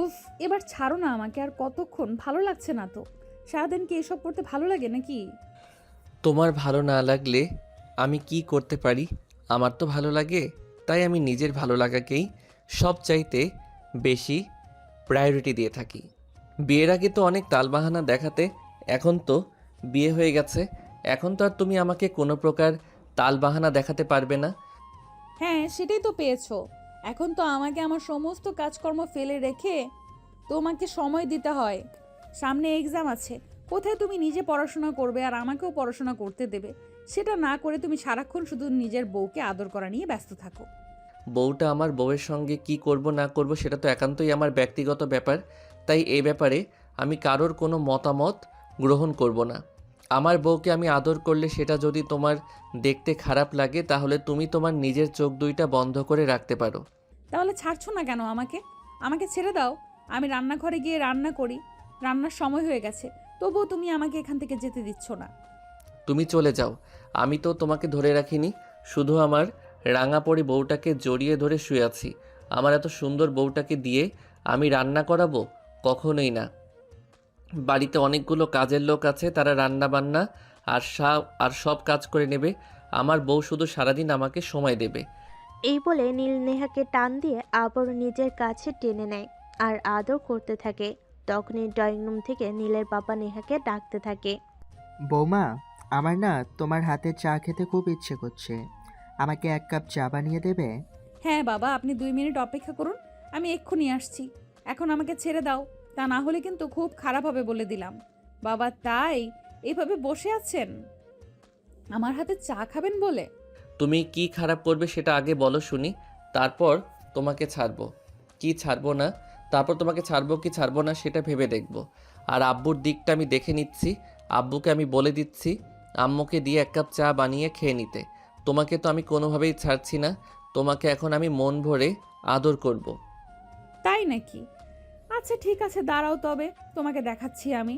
উফ, এবার ছাড়ো না আমাকে, আর কতক্ষণ? ভালো লাগছে না তো। সারাদিন কি এসব করতে ভালো লাগে নাকি? তোমার ভালো না লাগলে আমি কি করতে পারি? আমার তো ভালো লাগে, তাই আমি নিজের ভালো লাগাকেই সবচাইতে বেশি প্রায়োরিটি দিয়ে থাকি। বিয়ের আগে তো অনেক তালবাহানা দেখাতে, এখন তো বিয়ে হয়ে গেছে, এখন তো আর তুমি আমাকে কোনো প্রকার তালবাহানা দেখাতে পারবে না। হ্যাঁ, সেটাই তো পেয়েছো। এখন তো আমাকে আমার সমস্ত কাজকর্ম ফেলে রেখে তোমাকে সময় দিতে হয়। সামনে এক্সাম আছে। কোথায় তুমি নিজে পড়াশোনা করবে আর আমাকেও পড়াশোনা করতে দেবে? সেটা না করে তুমি সারাক্ষণ শুধু নিজের বউকে আদর করা নিয়ে ব্যস্ত থাকো। বউটা আমার বউয়ের সঙ্গে কি করব না করব সেটা তো একান্তই আমার ব্যক্তিগত ব্যাপার, তাই এই ব্যাপারে আমি কারোর কোনো মতামত গ্রহণ করব না। আমার বউকে আমি আদর করলে সেটা যদি তোমার দেখতে খারাপ লাগে, তাহলে তুমি তোমার নিজের চোখ দুইটা বন্ধ করে রাখতে পারো। তাহলে ছাড়ছো না কেন আমাকে? আমাকে ছেড়ে দাও। আমি রান্নাঘরে গিয়ে রান্না করি। রান্নার সময় হয়ে গেছে, তবুও তুমি আমাকে এখান থেকে যেতে দিচ্ছ না। তুমি চলে যাও, আমি তো তোমাকে ধরে রাখিনি, শুধু আমার রাঙা পরি বউটাকে জড়িয়ে ধরে শুয়ে আছি। আমার এত সুন্দর বউটাকে দিয়ে আমি রান্না করাবো? কখনোই না। বাড়িতে অনেকগুলো কাজের লোক আছে, তারা রান্না বান্না আর সব কাজ করে নেবে। আমার বউ শুধু সারাদিন আমাকে সময় দেবে। এই বলে নীল নেহাকে টান দিয়ে আবারও নিজের কাছে টেনে নেয় আর আদর করতে থাকে। তখনই ড্রয়িং রুম থেকে নীলের বাবা নেহাকে ডাকতে থাকে। বৌমা, আমার না তোমার হাতের চা খেতে খুব ইচ্ছে করছে। আমাকে 1 কাপ চা বানিয়ে দেবে? হ্যাঁ বাবা, আপনি 2 মিনিট অপেক্ষা করুন, আমি এক্ষুনি আসছি। এখন আমাকে ছেড়ে দাও, তা না হলে কিন্তু খুব খারাপ হবে বলে দিলাম। বাবা, তাই এইভাবে বসে আছেন আমার হাতে চা খাবেন বলে? তুমি কি খারাপ করবে সেটা আগে বলো শুনি, তারপর তোমাকে ছাড়বো কি ছাড়বো না, তারপর তোমাকে ছাড়বো কি ছাড়বো না সেটা ভেবে দেখব। আর আব্বুর দিকটা আমি দেখে নিচ্ছি। আব্বুকে আমি বলে দিচ্ছি আম্মুকে দিয়ে 1 কাপ চা বানিয়ে খেয়ে নিতে। তোমাকে তো আমি কোনোভাবেই ছাড়ছি না, তোমাকে এখন আমি মন ভরে আদর করব। তাই নাকি? আচ্ছা ঠিক আছে, দাঁড়াও তবে, তোমাকে দেখাচ্ছি আমি।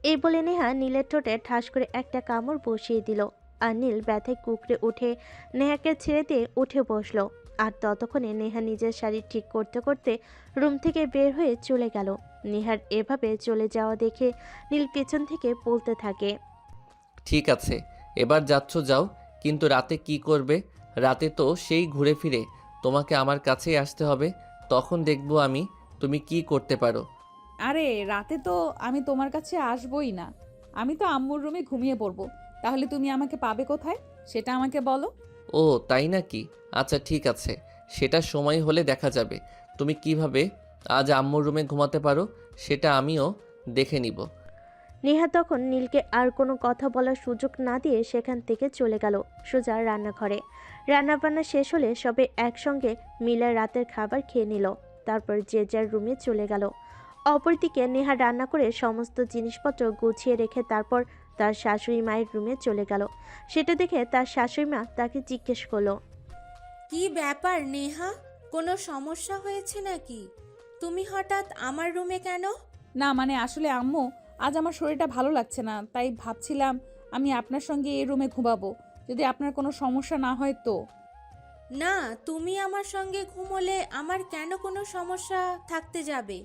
এই বলে নেহা নীলের ঠোঁটে ঠাস করে একটা কামড় বসিয়ে দিল। আর নীল ব্যথায় কুকড়ে উঠে নেহাকে ছেড়ে দিয়ে উঠে বসলো। আর ততক্ষণে নেহা নিজের শাড়ি ঠিক করতে করতে রুম থেকে বের হয়ে চলে গেল। নেহার এভাবে চলে যাওয়া দেখে নীল পেছন থেকে বলতে থাকে। ঠিক আছে, এবার যাচ্ছ যাও, কিন্তু রাতে কি করবে? রাতে তো সেই ঘুরে ফিরে তোমাকে আমার কাছেই আসতে হবে, তখন দেখব আমি তুমি কি করতে পারো। আরে রাতে তো আমি তোমার কাছে আসবই না, আমি তো আম্মুর রুমে ঘুমিয়ে পড়বো। তাহলে তুমি আমাকে পাবে কোথায়, সেটা আমাকে বলো। ও তাই নাকি? আচ্ছা ঠিক আছে, সেটা সময় হলে দেখা যাবে। তুমি কিভাবে আজ আম্মুর রুমে ঘুমাতে পারো সেটা আমিও দেখে নিব। নেহা তখন নীলকে আর কোনো কথা বলার সুযোগ না দিয়ে সেখান থেকে চলে গেল সোজা রান্নাঘরে। রান্নাবান্না শেষ হলে সবে একসঙ্গে মিলে রাতের খাবার খেয়ে নিল। তারপর যে যার রুমে চলে গেল। অপরদিকে নেহা রান্না করে সমস্ত জিনিসপত্র গুছিয়ে রেখে তারপর তার শাশুড়ি মায়ের রুমে চলে গেল। সেটা দেখে তার শাশুড়ি মা তাকে জিজ্ঞেস করলো। কি ব্যাপার নেহা, কোনো সমস্যা হয়েছে নাকি? তুমি হঠাৎ আমার রুমে কেন? না মানে আসলে আম্মু, আজ আমার শরীরটা ভালো লাগছে না, তাই ভাবছিলাম আমি আপনার সঙ্গে এই রুমে ঘুমাবো, যদি আপনার কোনো সমস্যা না হয় তো। না, তুমি আমার সঙ্গে ঘুমোলে আমার কেন কোনো সমস্যা থাকতে যাবে?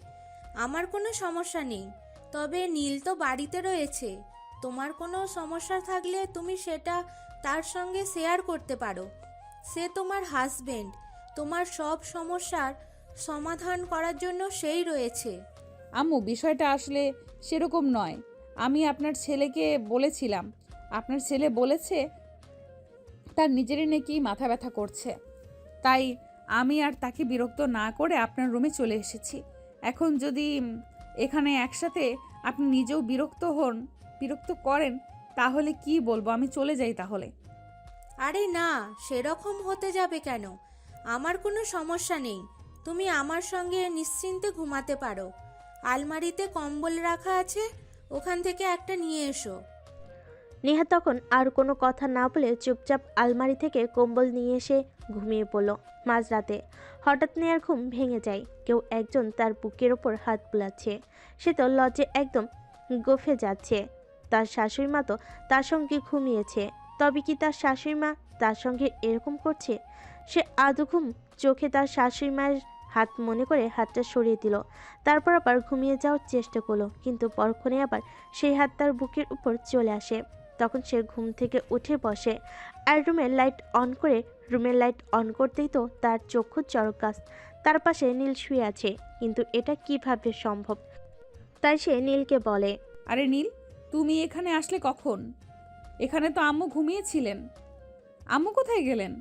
আমার কোনো সমস্যা নেই, তবে নীল তো বাড়িতে রয়েছে। তোমার কোনো সমস্যা থাকলে তুমি সেটা তার সঙ্গে শেয়ার করতে পারো। সে তোমার হাজবেন্ড, তোমার সব সমস্যার সমাধান করার জন্য সেই রয়েছে। আম্মু, বিষয়টা আসলে সেরকম নয়। আমি আপনার ছেলেকে বলেছিলাম, আপনার ছেলে বলেছে তার নিজেরই নাকি মাথা ব্যথা করছে, তাই আমি আর তাকে বিরক্ত না করে আপনার রুমে চলে এসেছি। এখন যদি এখানে একসাথে আপনি নিজেও বিরক্ত করেন, তাহলে কি বলবো, আমি চলে যাই তাহলে। আরে না, সেরকম হতে যাবে কেন? আমার কোনো সমস্যা নেই, তুমি আমার সঙ্গে নিশ্চিন্তে ঘুমাতে পারো। আলমারিতে কম্বল রাখা আছে, ওখান থেকে একটা নিয়ে এসো। নেহা তখন আর কোনো কথা না বলে চুপচাপ আলমারি থেকে কম্বল নিয়ে এসে ঘুমিয়ে পড়ল। মাঝরাতে হঠাৎ নেহার ঘুম ভেঙে যায়। কেউ একজন তার বুকের ওপর হাত বুলাচ্ছে। সে তো লজ্জে একদম গফে যাচ্ছে। তার শাশুড়ি মা তো তার সঙ্গে ঘুমিয়েছে, তবে কি তার শাশুড়ি মা তার সঙ্গে এরকম করছে? সে আধঘুম চোখে তার শাশুড়ি মায়ের হাত মনে করে হাতটা সরিয়ে দিল। তারপর আবার ঘুমিয়ে যাওয়ার চেষ্টা করলো, কিন্তু পরক্ষণে আবার সেই হাত তার বুকের উপর চলে আসে। তখন সে ঘুম থেকে উঠে বসে আর রুমের লাইট অন করতেই তো তার চক্ষু চড়ক গাছ। তার পাশে নীল শুয়ে আছে, কিন্তু এটা কিভাবে সম্ভব? তাই সে নীলকে বলে, আরে নীল, তুমি এখানে আসলে কখন? এখানে তো আম্মু ঘুমিয়েছিলেন। আম্মু কোথায় গেলেন?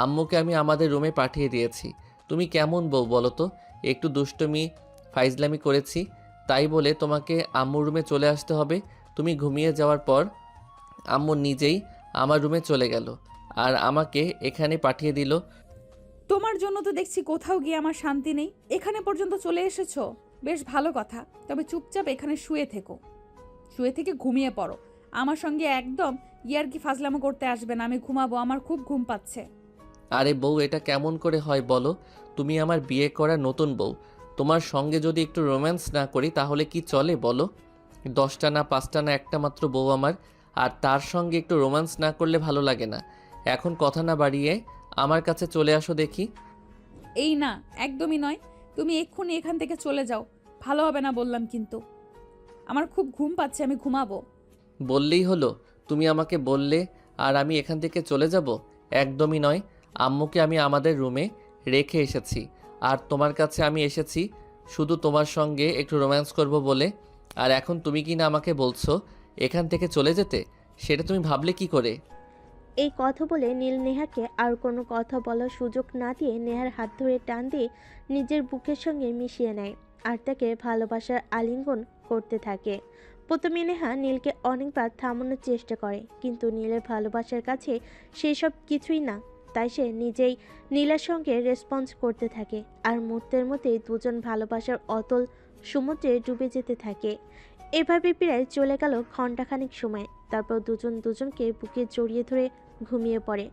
আম্মুকে আমি আমাদের রুমে পাঠিয়ে দিয়েছি। তুমি কেমন বউ বলো তো? একটু দুষ্টমি ফাইজলামি করেছি, তাই বলে তোমাকে আম্মুর রুমে চলে আসতে হবে? তুমি ঘুমিয়ে যাওয়ার পর আম্মু নিজেই আমার রুমে চলে গেল আর আমাকে এখানে পাঠিয়ে দিল। তোমার জন্য তো দেখছি কোথাও গিয়ে আমার শান্তি নেই। এখানে পর্যন্ত চলে এসেছো, বেশ ভালো কথা। তবে চুপচাপ এখানে শুয়ে থেকো, শুয়ে থেকে ঘুমিয়ে পড়ো। আমার সঙ্গে একদম ইয়ার্কি ফাজলামো করতে আসবে না। আমি ঘুমাবো, আমার খুব ঘুম পাচ্ছে। আরে বউ, এটা কেমন করে হয় বলো? তুমি আমার বিয়ে করা নতুন বউ, তোমার সঙ্গে যদি একটু রোম্যান্স না করি তাহলে কি চলে বলো? 10টা না 5টা না একটা মাত্র বউ আমার, আর তার সঙ্গে একটু রোম্যান্স না করলে ভালো লাগে না। এখন কথা না বাড়িয়ে আমার কাছে চলে আসো দেখি। এই না, একদমই নয়। তুমি এক্ষুনি এখান থেকে চলে যাও, ভালো হবে না বললাম কিন্তু। আমার খুব ঘুম পাচ্ছে, আমি ঘুমাবো। বললেই হলো? তুমি আমাকে বললে আর আমি এখান থেকে চলে যাব? একদমই নয়। আম্মুকে আমি আমাদের রুমে রেখে এসেছি, আর তোমার কাছে আমি এসেছি শুধু তোমার সঙ্গে একটু রোম্যান্স করব বলে। আর এখন তুমি কি না আমাকে বলছো এখান থেকে চলে যেতে? সেটা তুমি ভাবলে কি করে? এই কথা বলে নীল নেহাকে আর কোনো কথা বলার সুযোগ না দিয়ে নেহার হাত ধরে টান দিয়ে নিজের বুকের সঙ্গে মিশিয়ে নেয় আর তাকে ভালোবাসার আলিঙ্গন করতে থাকে। প্রথমে নেহা নীলকে অনেকবার থামানোর চেষ্টা করে, কিন্তু নীলের ভালোবাসার কাছে সেই সব কিছুই না। তাই সে নিজেই নীলের সঙ্গে রেসপন্স করতে থাকে, আর মুহূর্তের মধ্যেই দুজন ভালোবাসার অতল সমুদ্রে ডুবে যেতে থাকে। এভাবে প্রায় চলে গেল ঘন্টাখানিক সময়। তারপর দুজন দুজনকে বুকে জড়িয়ে ধরে ঘুমিয়ে পড়ে।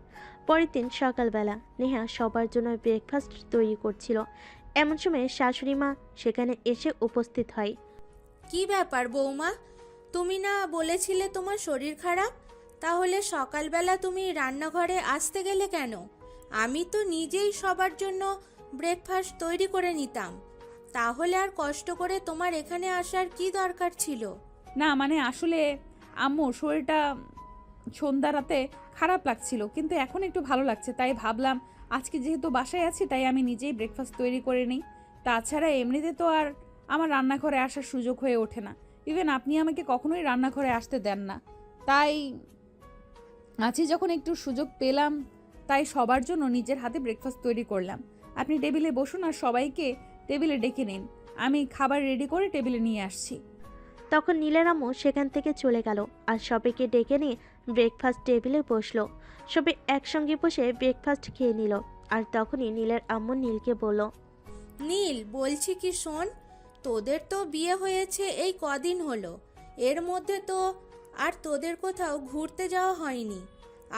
পরের দিন সকালবেলা নেহা সবার জন্য ব্রেকফাস্ট তৈরি করছিল। এমন সময় শাশুড়ি মা সেখানে এসে উপস্থিত হয়। কি ব্যাপার বৌমা, তুমি না বলেছিলে তোমার শরীর খারাপ? তাহলে সকালবেলা তুমি রান্নাঘরে আসতে গেলে কেন? আমি তো নিজেই সবার জন্য ব্রেকফাস্ট তৈরি করে নিতাম। তাহলে আর কষ্ট করে তোমার এখানে আসার কি দরকার ছিল? না মানে আসলে আম্মু শরীরটা সন্ধ্যা রাতে খারাপ লাগছিল, কিন্তু এখন একটু ভালো লাগছে। তাই ভাবলাম আজকে যেহেতু বাসায় আছি তাই আমি নিজেই ব্রেকফাস্ট তৈরি করে নিই। তাছাড়া এমনিতে তো আর আমার রান্নাঘরে আসার সুযোগ হয়ে ওঠে না। ইভেন আপনি আমাকে কখনোই রান্নাঘরে আসতে দেন না। তাই আজকে যখন একটু সুযোগ পেলাম তাই সবার জন্য নিজের হাতে ব্রেকফাস্ট তৈরি করলাম। আপনি টেবিলে বসুন আর সবাইকে টেবিলে ডেকে নিন। আমি খাবার রেডি করে টেবিলে নিয়ে আসছি। তখন নীলের আম্মু সেখান থেকে চলে গেল আর সবাইকে ডেকে নিয়ে ব্রেকফাস্ট টেবিলে বসলো। সবাই একসঙ্গে বসে ব্রেকফাস্ট খেয়ে নিল। আর তখনই নীলের আম্মু নীলকে বলল, নীল, বলছি কি শোন, তোদের তো বিয়ে হয়েছে এই কদিন হলো, এর মধ্যে তো আর তোদের কোথাও ঘুরতে যাওয়া হয়নি।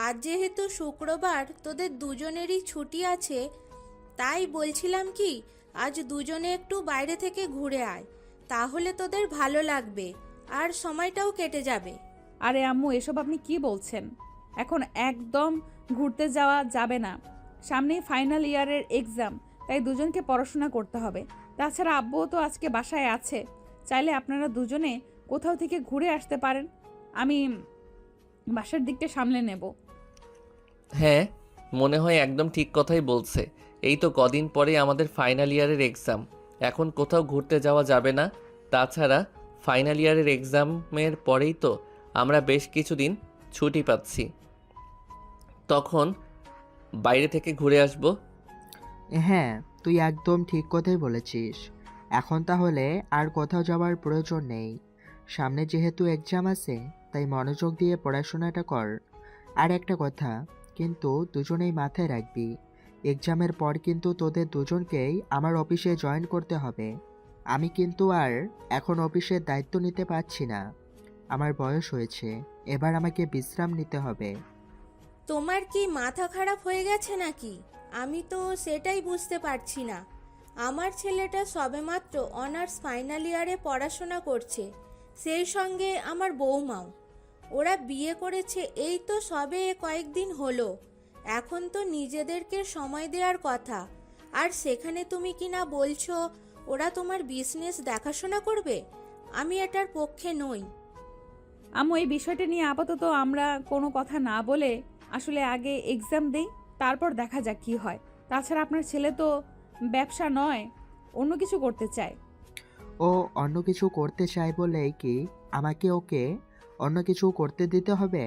আজ যেহেতু শুক্রবার তোদের দুজনেরই ছুটি আছে, তাই বলছিলাম কি আজ দুজনে একটু বাইরে থেকে ঘুরে আয়, তাহলে তোদের ভালো লাগবে আর সময়টাও কেটে যাবে। আরে আম্মু, এসব আপনি কি বলছেন? এখন একদম ঘুরতে যাওয়া যাবে না। সামনেই ফাইনাল ইয়ারের এক্সাম, তাই দুজনকে পড়াশোনা করতে হবে। তাছাড়া আব্বুও তো আজকে বাসায় আছে, চাইলে আপনারা দুজনে কোথাও থেকে ঘুরে আসতে পারেন। আমি বাসার দিকটা সামলে নেব। হ্যাঁ, মনে হয় একদম ঠিক কথাই বলছে। এই তো কদিন পরে আমাদের ফাইনাল ইয়ারের এক্সাম, এখন কোথাও ঘুরতে যাওয়া যাবে না। তাছাড়া ফাইনাল ইয়ারের এক্সামের পরেই তো আমরা বেশ কিছুদিন ছুটি পাচ্ছি, তখন বাইরে থেকে ঘুরে আসব। হ্যাঁ, তুই একদম ঠিক কথাই বলেছিস। এখন তাহলে আর কোথাও যাওয়ার প্রয়োজন নেই। সামনে যেহেতু এক্সাম আছে, তাই মনোযোগ দিয়ে পড়াশোনাটা কর। আর একটা কথা কিন্তু দুজনেই মাথায় রাখবি, এক্সামের পর কিন্তু তোদের দুজনকেই আমার অফিসে জয়েন করতে হবে। আমি কিন্তু আর এখন অফিসের দায়িত্ব নিতে পারছি না। আমার বয়স হয়েছে, এবার আমাকে বিশ্রাম নিতে হবে। তোমার কি মাথা খারাপ হয়ে গেছে নাকি? আমি তো সেটাই বুঝতে পারছি না। আমার ছেলেটা সবেমাত্র অনার্স ফাইনাল ইয়ারে পড়াশোনা করছে, সেই সঙ্গে আমার বৌমাও। ওরা বিয়ে করেছে এই তো সবে কয়েকদিন হলো। এখন তো নিজেদেরকে সময় দেওয়ার কথা। আর সেখানে তুমি কি না বলছো ওরা তোমার বিজনেস দেখাশোনা করবে? আমি এটার পক্ষে নই। আম্মু, এই বিষয়টা নিয়ে আপাতত আমরা কোনো কথা না বলে আসলে আগে এক্সাম দেই, তারপর দেখা যাক কি হয়। তাছাড়া আপনার ছেলে তো ব্যবসা নয়, অন্য কিছু করতে চায়। ও অন্য কিছু করতে চায় বলেই কি আমাকে ওকে অন্য কিছু করতে দিতে হবে?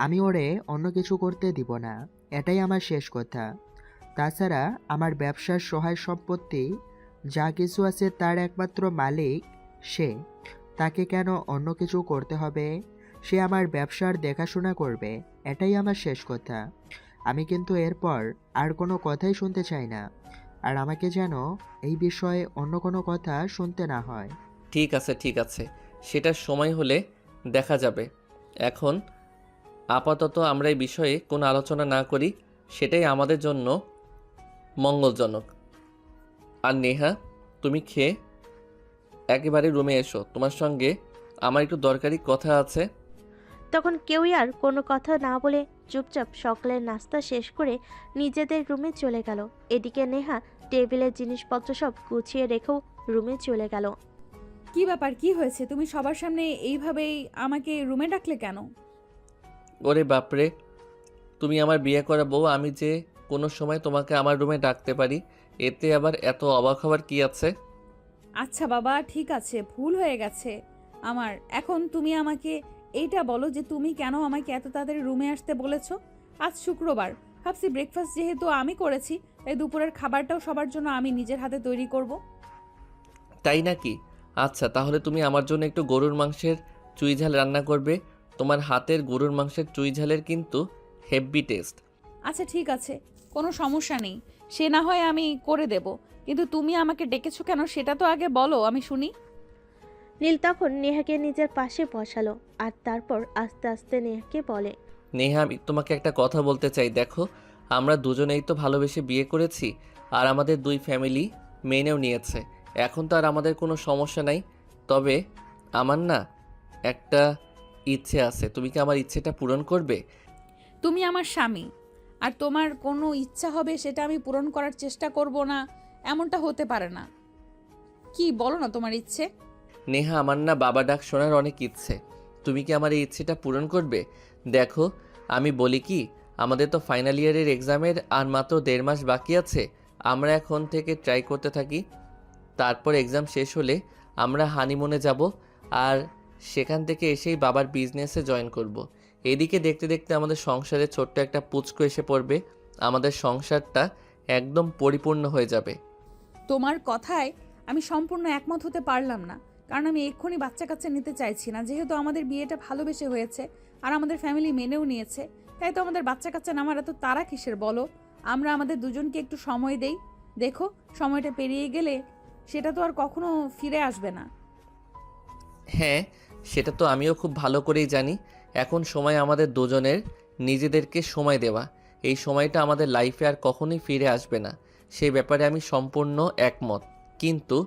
আমি ওরে অন্য কিছু করতে দিব না, এটাই আমার শেষ কথা। তাছাড়া আমার ব্যবসার সহায় সম্পত্তি যা কিছু আছে তার একমাত্র মালিক সে। তাকে কেন অন্য কিছু করতে হবে? সে আমার ব্যবসার দেখাশোনা করবে, এটাই আমার শেষ কথা। আমি কিন্তু এরপর আর কোনো কথাই শুনতে চাই না। আর আমাকে যেন এই বিষয়ে অন্য কোনো কথা শুনতে না হয়। ঠিক আছে, ঠিক আছে, সেটার সময় হলে দেখা যাবে। এখন আপাতত আমরা এই বিষয়ে কোনো আলোচনা না করি, সেটাই আমাদের জন্য মঙ্গলজনক। আর নেহা, তুমি খেয়ে একেবারে রুমে এসো, তোমার সঙ্গে আমার একটু দরকারি কথা আছে। তখন কেউই আর কোনো কথা না বলে চুপচাপ সকালের নাস্তা শেষ করে নিজেদের রুমে চলে গেল। এদিকে নেহা টেবিলের জিনিসপত্র সব গুছিয়ে রেখেও রুমে চলে গেল। কি ব্যাপার, কি হয়েছে? তুমি সবার সামনে এইভাবেই আমাকে রুমে ডাকলে কেন? ওরে বাপরে, তুমি আমার বিয়ে করা বউ, আমি যে কোনো সময় তোমাকে আমার রুমে ডাকতে পারি, এতে আবার এত অবাক হওয়ার কি আছে? আচ্ছা বাবা, ঠিক আছে, ভুল হয়ে গেছে আমার। এখন তুমি আমাকে এইটা বলো যে তুমি কেন আমাকে এত তাড়াতাড়ি রুমে আসতে বলেছো? আজ শুক্রবার, ভাবছি ব্রেকফাস্ট যেহেতু আমি করেছি, তাই দুপুরের খাবারটাও সবার জন্য আমি নিজের হাতে তৈরি করব। তাই নাকি? আচ্ছা, তাহলে তুমি আমার জন্য একটু গরুর মাংসের চুই ঝাল রান্না করবে। তোমার হাতের গরুর মাংসের চুই ঝালের কিন্তু হেভি টেস্ট। আচ্ছা ঠিক আছে, কোনো সমস্যা নেই, সে না হয় আমি করে দেব। কিন্তু তুমি আমাকে ডেকেছো কেন সেটা তো আগে বলো, আমি শুনি। নীল তখন নেহাকে নিজের পাশে বসালো আর তারপর আস্তে আস্তে নেহাকে বলে, নেহা, আমি তোমাকে একটা কথা বলতে চাই। দেখো, আমরা দুজনেই তো ভালোবেসে বিয়ে করেছি, আর আমাদের দুই ফ্যামিলি মেনেও নিয়েছে। এখন তো আর আমাদের কোনো সমস্যা নাই। তবে আমার না একটা ইচ্ছে আছে, তুমি কি আমার ইচ্ছেটা পূরণ করবে? তুমি আমার স্বামী, আর তোমার কোনো ইচ্ছা হবে সেটা আমি পূরণ করার চেষ্টা করব না, এমনটা হতে পারে না। কি বলো না তোমার ইচ্ছে? নেহা, আমার না বাবা ডাক শোনার অনেক ইচ্ছে। তুমি কি আমার এই ইচ্ছেটা পূরণ করবে? দেখো, আমি বলি কি, আমাদের তো ফাইনাল ইয়ারের এক্সামের আর মাত্র 1.5 মাস বাকি আছে। আমরা এখন থেকে ট্রাই করতে থাকি, তারপর এক্সাম শেষ হলে আমরা হানিমুনে যাব, আর সেখান থেকে এসেই বাবার বিজনেসে জয়েন করব। এদিকে দেখতে দেখতে আমাদের সংসারে ছোট্ট একটা পুচকু এসে পড়বে, আমাদের সংসারটা একদম পরিপূর্ণ হয়ে যাবে। তোমার কথায় আমি সম্পূর্ণ একমত হতে পারলাম না, কারণ আমি এক্ষুনি বাচ্চা কাচ্চা নিতে চাইছি না। যেহেতু আমাদের বিয়েটা ভালোবেসে হয়েছে আর আমাদের ফ্যামিলি মেনেও নিয়েছে, তাই তো আমাদের বাচ্চা কাচ্চা নামার এত তাড়া কিসের বলো? আমরা আমাদের দুজনকে একটু সময় দেই। দেখো, সময়টা পেরিয়ে গেলে সেটা তো আর কখনো ফিরে আসবে না। হ্যাঁ, সেটা তো আমিও খুব ভালো করেই জানি। এখন সময় আমাদের দুজনের নিজেদেরকে সময় দেওয়া। এই সময়টা আমাদের লাইফে আর কখনোই ফিরে আসবে না, সেই ব্যাপারে আমি সম্পূর্ণ একমত। কিন্তু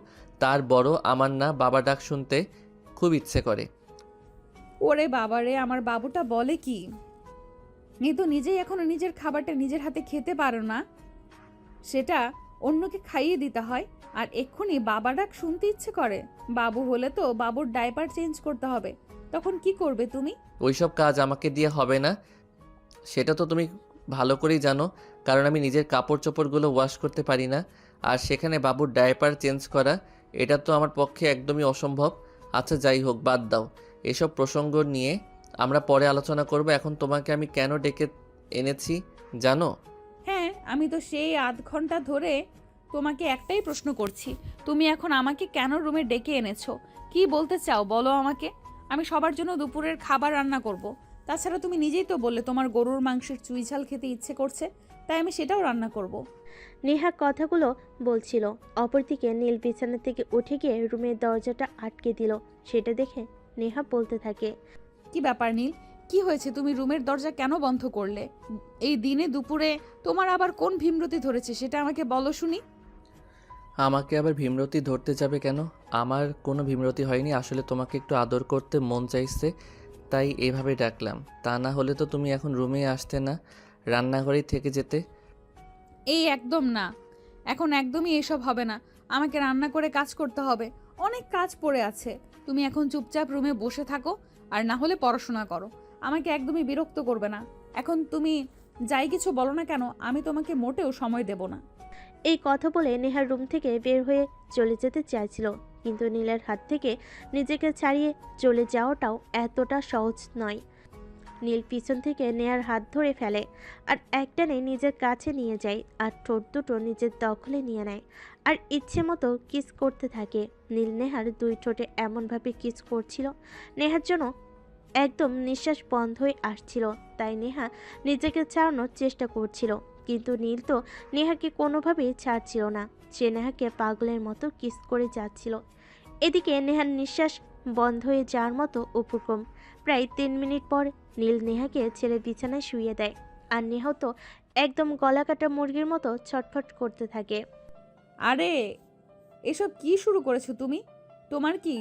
তার বড় আমার না বাবা ডাক শুনতে খুব ইচ্ছে করে। ওরে বাবারে, আমার বাবুটা বলে কি? এ তো নিজেই এখনো নিজের খাবারটা নিজের হাতে খেতে পারো না, সেটা অন্যকে খাইয়ে দিতে হয়, আর এক্ষুনি বাবা ডাক শুনতে ইচ্ছে করে। বাবু হলে তো বাবুর ডাইপার চেঞ্জ করতে হবে, তখন কি করবে তুমি? ওইসব কাজ আমাকে দিয়ে হবে না, সেটা তো তুমি ভালো করেই জানো। কারণ আমি নিজের কাপড় চোপড়গুলো ওয়াশ করতে পারি না, আর সেখানে বাবুর ডায়াপার চেঞ্জ করা, এটা তো আমার পক্ষে একদমই অসম্ভব। আচ্ছা যাই হোক, বাদ দাও, এসব প্রসঙ্গ নিয়ে আমরা পরে আলোচনা করব। এখন তোমাকে আমি কেন ডেকে এনেছি জানো? হ্যাঁ, আমি তো সেই আধ ঘন্টা ধরে তোমাকে একটাই প্রশ্ন করছি, তুমি এখন আমাকে কেন রুমে ডেকে এনেছো? কি বলতে চাও বলো আমাকে। আমি সবার জন্য দুপুরের খাবার রান্না করব। তাছাড়া তুমি নিজেই তো বললে তোমার গরুর মাংসের চুই ঝাল খেতে ইচ্ছে করছে, তাই আমি সেটাও রান্না করব। নেহা কথাগুলো বলছিল, অপরদিকে নীল বিছানা থেকে উঠে গিয়ে রুমের দরজাটা আটকে দিল। সেটা দেখে নেহা বলতে থাকে, কি ব্যাপার নীল, কি হয়েছে? তুমি রুমের দরজা কেন বন্ধ করলে এই দিনে দুপুরে? তোমার আবার কোন ভীমরতি ধরেছে সেটা আমাকে বলো শুনি। আমাকে আবার ভীমরতি ধরতে যাবে কেন? আমার কোনো ভীমরতি হয়নি, আসলে তোমাকে একটু আদর করতে মন চাইছে, তাই এভাবে ডাকলাম। তা না হলে তো তুমি এখন রুমে আসতে না, রান্নাঘরেই থেকে যেতে। এই একদম না, এখন একদমই এসব হবে না। আমাকে রান্না করে কাজ করতে হবে, অনেক কাজ পড়ে আছে। তুমি এখন চুপচাপ রুমে বসে থাকো, আর না হলে পড়াশোনা করো। আমাকে একদমই বিরক্ত করবে না। এখন তুমি যাই কিছু বলো না কেন, আমি তোমাকে মোটেও সময় দেব না। এই কথা বলে নেহার রুম থেকে বের হয়ে চলে যেতে চাইছিল, কিন্তু নীলের হাত থেকে নিজেকে ছাড়িয়ে চলে যাওয়াটাও এতটা সহজ নয়। নীল পিছন থেকে নেহার হাত ধরে ফেলে আর একটানে নিজের কাছে নিয়ে যায়, আর ঠোঁট দুটো নিজের দখলে নিয়ে নেয় আর ইচ্ছে মতো কিস করতে থাকে। নীল নেহার দুই ঠোঁটে এমনভাবে কিস করছিল, নেহার জন্য একদম নিঃশ্বাস বন্ধ হয়ে আসছিল। তাই নেহা নিজেকে ছাড়ানোর চেষ্টা করছিল, কিন্তু নীল তো নেহাকে কোনোভাবেই ছাড়ছিল না। সে নেহাকে পাগলের মতো কিস করে যাচ্ছিল। এদিকে নেহার নিঃশ্বাস বন্ধ হয়ে যাওয়ার মতো উপক্রম। প্রায় 3 মিনিট পর নীল নেহাকে ছেড়ে বিছানায় শুইয়ে দেয়, আর নেহা তো একদম গলা কাটা মুরগির মতো ছটফট করতে থাকে। আরে এসব কি শুরু করেছো তুমি? তোমার কি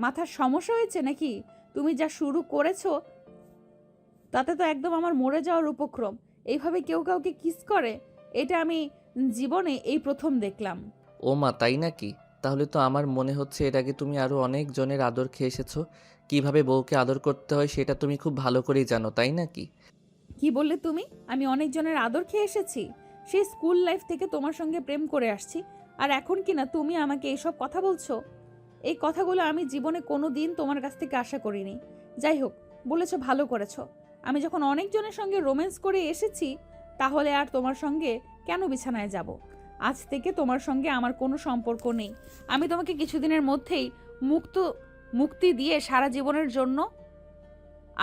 মাথার সমস্যা হয়েছে নাকি? তুমি যা শুরু করেছো তাতে তো একদম আমার মরে যাওয়ার উপক্রম। এইভাবে কেউ কাউকে কিস করে, এটা আমি জীবনে এই প্রথম দেখলাম। ও মা, তাই নাকি? তাহলে তো আমার মনে হচ্ছে এর আগে তুমি আরও অনেক জনের আদর খেয়ে এসেছো। কিভাবে বউকে আদর করতে হয় সেটা তুমি খুব ভালো করেই জানো, তাই নাকি? কি বললে তুমি? আমি অনেকজনের আদর খেয়ে এসেছি? সেই স্কুল লাইফ থেকে তোমার সঙ্গে প্রেম করে আসছি, আর এখন কি না তুমি আমাকে এইসব কথা বলছো? এই কথাগুলো আমি জীবনে কোনো দিন তোমার কাছ থেকে আশা করিনি। যাই হোক, বলেছো ভালো করেছো। আমি যখন অনেকজনের সঙ্গে রোম্যান্স করে এসেছি, তাহলে আর তোমার সঙ্গে কেন বিছানায় যাব? আজ থেকে তোমার সঙ্গে আমার কোনো সম্পর্ক নেই। আমি তোমাকে কিছুদিনের মধ্যেই মুক্তি দিয়ে সারা জীবনের জন্য,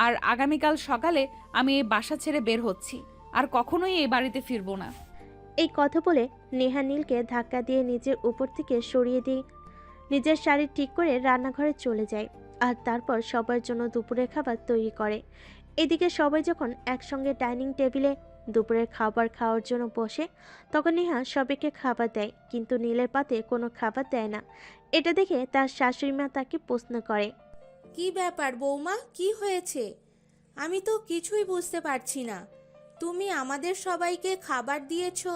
আর আগামীকাল সকালে আমি এই বাসা ছেড়ে বের হচ্ছি, আর কখনোই এই বাড়িতে ফিরবো না। এই কথা বলে নেহা নীলকে ধাক্কা দিয়ে নিজের উপর থেকে সরিয়ে দিয়ে নিজের শাড়ি ঠিক করে রান্নাঘরে চলে যায়, আর তারপর সবার জন্য দুপুরের খাবার তৈরি করে। এদিকে সবাই যখন একসঙ্গে ডাইনিং টেবিলে দুপুরের খাবার খাওয়ার জন্য বসে, তখন নেহা সবাইকে খাবার দেয়, কিন্তু নীলের পাতে কোনো খাবার দেয় না। এটা দেখে তার শাশুড়ি মা তাকে প্রশ্ন করে। কি ব্যাপার বৌমা, কি হয়েছে? আমি তো কিছুই বুঝতে পারছি না। তুমি আমাদের সবাইকে খাবার দিয়েছো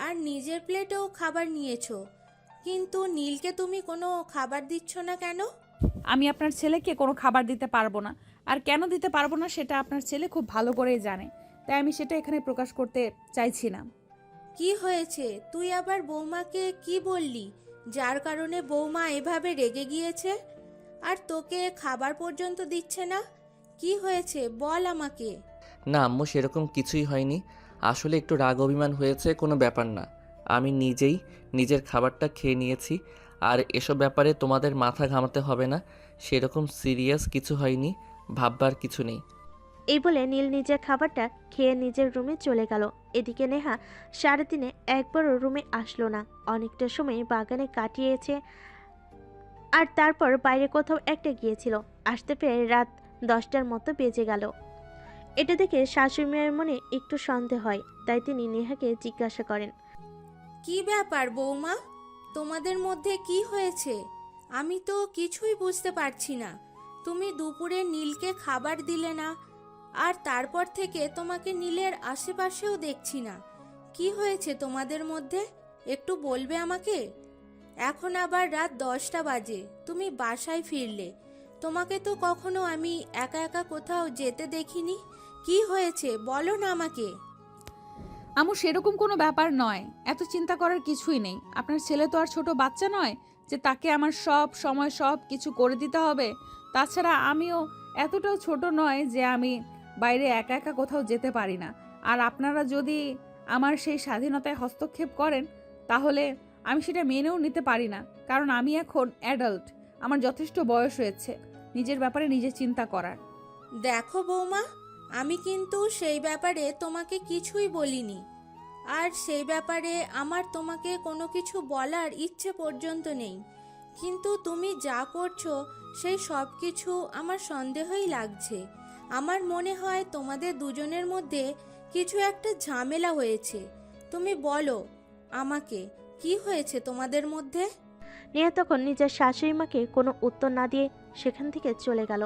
আর নিজের প্লেটেও খাবার নিয়েছো, কিন্তু নীলকে তুমি কোনো খাবার দিচ্ছ না কেন? আমি আপনার ছেলেকে কোনো খাবার দিতে পারবো না, আর কেন দিতে পারবো না সেটা আপনার ছেলে খুব ভালো করেই জানে, তাই আমি সেটা এখানে প্রকাশ করতে চাইছি না। কি হয়েছে? তুই আবার বৌমাকে কি বললি, যার কারণে বৌমা এভাবে রেগে গিয়েছে আর তোকে খাবার পর্যন্ত দিচ্ছে না? কি হয়েছে বল আমাকে। না আম্মু, সেরকম কিছুই হয়নি। আসলে একটু রাগ অভিমান হয়েছে, কোনো ব্যাপার না। আমি নিজেই নিজের খাবারটা খেয়ে নিয়েছি, আর এসব ব্যাপারে তোমাদের মাথা ঘামাতে হবে না। সেরকম সিরিয়াস কিছু হয়নি, ভাববার কিছু নেই। এই বলে নীল নিজের খাবারটা খেয়ে নিজের রুমে চলে গেল। এদিকে নেহা 3:30 একবারও রুমে আসলো না। অনেকটা সময় বাগানে কাটিয়েছে, আর তারপর বাইরে কোথাও একটা গিয়েছিল। আসতে পেরে রাত 10টার মতো বেজে গেল। এটা দেখে শাশুড়ি মায়ের মনে একটু সন্দেহ হয়, তাই তিনি নেহাকে জিজ্ঞাসা করেন। কি ব্যাপার বৌমা, তোমাদের মধ্যে কি হয়েছে? আমি তো কিছুই বুঝতে পারছি না। তুমি দুপুরে নীলকে খাবার দিলে না, আর তারপর থেকে তোমাকে নীলের আশেপাশেও দেখছি না। কি হয়েছে তোমাদের মধ্যে, একটু বলবে আমাকে? এখন আবার রাত 10টা বাজে, তুমি বাসায় ফিরলে। তোমাকে তো কখনো আমি একা একা কোথাও যেতে দেখিনি। কি হয়েছে বলো না আমাকে। আমু, সেরকম কোনো ব্যাপার নয়, এত চিন্তা করার কিছুই নেই। আপনার ছেলে তো আর ছোট বাচ্চা নয় যে তাকে আমার সব সময় সব কিছু করে দিতে হবে। তাছাড়া আমিও এতটাও ছোট নয় যে আমি বাইরে একা একা কোথাও যেতে পারি না। আর আপনারা যদি আমার সেই স্বাধীনতায় হস্তক্ষেপ করেন, তাহলে আমি সেটা মেনেও নিতে পারি না, কারণ আমি এখন অ্যাডাল্ট। আমার যথেষ্ট বয়স হয়েছে নিজের ব্যাপারে নিজে চিন্তা করার। দেখো বৌমা, আমি কিন্তু সেই ব্যাপারে তোমাকে কিছুই বলিনি, আর সেই ব্যাপারে আমার তোমাকে কোনো কিছু বলার ইচ্ছে পর্যন্ত নেই। কিন্তু তুমি যা করছো সেই সব কিছু আমার সন্দেহই লাগছে। আমার মনে হয় তোমাদের দুজনের মধ্যে কিছু একটা ঝামেলা হয়েছে। তুমি বলো আমাকে, কি হয়েছে তোমাদের মধ্যে? নেহা তখন নিজের শাশুড়ি মাকে কোনো উত্তর না দিয়ে সেখান থেকে চলে গেল।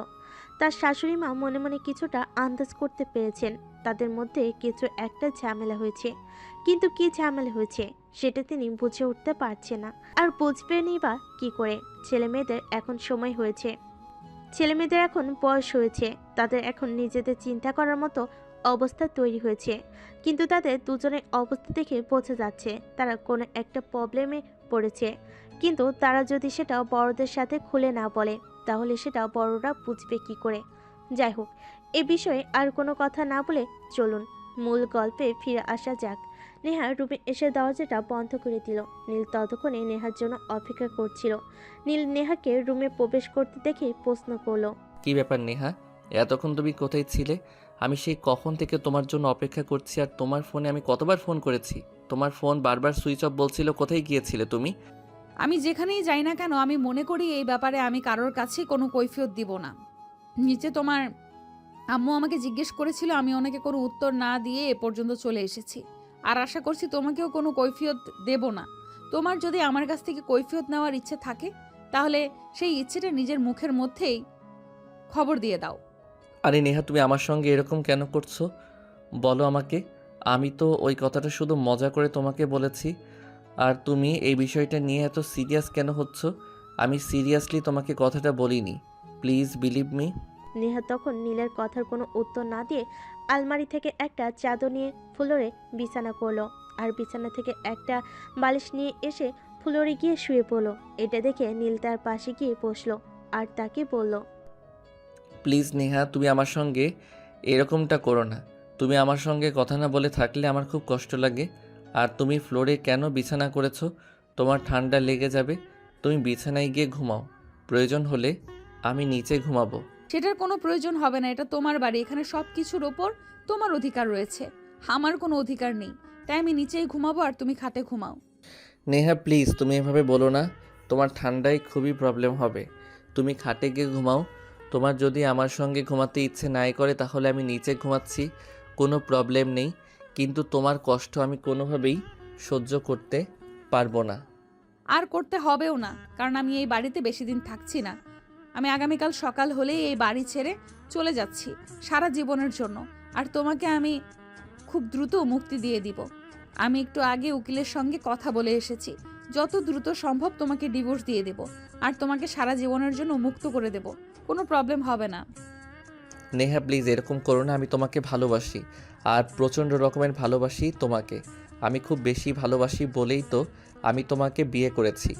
তার শাশুড়ি মা মনে মনে কিছুটা আন্দাজ করতে পেরেছেন তাদের মধ্যে কিছু একটা ঝামেলা হয়েছে, কিন্তু কি ঝামেলা হয়েছে সেটা তিনি বুঝে উঠতে পারছে না। আর বুঝবেনই বা কি করে? ছেলে মেয়েদের এখন সময় হয়েছে, ছেলে মেয়েদের এখন বয়স হয়েছে, তাদের এখন নিজেদের চিন্তা করার মতো অবস্থা তৈরি হয়েছে। কিন্তু তাদের দুজনের অবস্থা দেখে বোঝা যাচ্ছে তারা কোনো একটা প্রবলেমে পড়েছে। কিন্তু তারা যদি সেটা বড়দের সাথে খুলে না বলে তাহলে সেটা বড়রা বুঝবে কি করে? যাই হোক, এ বিষয়ে আর কোনো কথা না বলে চলুন মূল গল্পে ফিরে আসা যাক। নেহা রুমে এসে দরজাটা বন্ধ করে দিল। নীল ততক্ষণে নেহার জন্য অপেক্ষা করছিল। নীল নেহাকে রুমে প্রবেশ করতে দেখে প্রশ্ন করলো, কি ব্যাপার নেহা, এতক্ষণ তুমি কোথায় ছিলে? আমি সেই কখন থেকে তোমার জন্য অপেক্ষা করছি, আর তোমার ফোনে আমি কতবার ফোন করেছি, তোমার ফোন বারবার সুইচ অফ বলছিল। কোথায় গিয়েছিলে তুমি? আমি যেখানেই যাই না কেন আমি মনে করি এই ব্যাপারে আমি কারোর কাছে কোনো কৈফিয়ত দিব না। নিচে তোমার আম্মু আমাকে জিজ্ঞেস করেছিল, আমি ওনাকে কোনো উত্তর না দিয়ে এ পর্যন্ত চলে এসেছি। আর আশা করছি তোমাকেও কোনো কৈফিয়ত দেব না। তোমার যদি আমার কাছ থেকে কৈফিয়ত নেওয়ার ইচ্ছে থাকে তাহলে সেই ইচ্ছেটা নিজের মুখের মধ্যেই খবর দিয়ে দাও। আরে নেহা, তুমি আমার সঙ্গে এরকম কেন করছো বলো আমাকে। আমি তো ওই কথাটা শুধু মজা করে তোমাকে বলেছি, আর তুমি এই বিষয়টা নিয়ে এত সিরিয়াস কেন হচ্ছ? আমি সিরিয়াসলি তোমাকে কথাটা বলিনি, প্লিজ বিলিভ মি। নেহা তখন নীলের কথার কোনো উত্তর না দিয়ে আলমারি থেকে একটা চাদর নিয়ে ফ্লোরে বিছানা করলো। আর বিছানা থেকে একটা বালিশ নিয়ে এসে ফ্লোরে গিয়ে শুয়ে পড়লো। এটা দেখে নীল তার পাশে গিয়ে বসলো আর তাকে বলল, প্লিজ নেহা, তুমি আমার সঙ্গে এরকমটা করো না। তুমি আমার সঙ্গে কথা না বলে থাকলে আমার খুব কষ্ট লাগে। আর তুমি ফ্লোরে কেন বিছানা করেছো? তোমার ঠান্ডা লেগে যাবে। তুমি বিছানায় গিয়ে ঘুমাও, প্রয়োজন হলে আমি নিচে ঘুমাবো। সেটার কোনো প্রয়োজন হবে না, এটা তোমার বাড়ি, এখানে সব কিছুর ওপর তোমার অধিকার রয়েছে, আমার কোনো অধিকার নেই। তাই আমি নিচেই ঘুমাবো আর তুমি খাটে ঘুমাও। নেহা প্লিজ, তুমি এভাবে বলো না, তোমার ঠান্ডায় খুবই প্রবলেম হবে। তুমি খাটে গিয়ে ঘুমাও। তোমার যদি আমার সঙ্গে ঘুমাতে ইচ্ছে নাই করে তাহলে আমি নিচে ঘুমাচ্ছি, কোনো প্রবলেম নেই। কিন্তু তোমার কষ্ট আমি কোনোভাবেই সহ্য করতে পারবো না। আর করতে হবেও না, কারণ আমি এই বাড়িতে বেশি দিন থাকছি না। আমি আগামীকাল সকাল হলেই এই বাড়ি ছেড়ে চলে যাচ্ছি সারা জীবনের জন্য। আর তোমাকে আমি খুব দ্রুত মুক্তি দিয়ে দিব। আমি একটু আগে উকিলের সঙ্গে কথা বলে এসেছি, যত দ্রুত সম্ভব তোমাকে ডিভোর্স দিয়ে দেব আর তোমাকে সারা জীবনের জন্য মুক্ত করে দেব, কোনো প্রবলেম হবে না। নেহা প্লিজ এরকম করো না, আমি তোমাকে ভালোবাসি, আর প্রচণ্ড রকমের ভালোবাসি তোমাকে। আমি খুব বেশি ভালোবাসি বলেই তো আমি তোমাকে বিয়ে করেছি,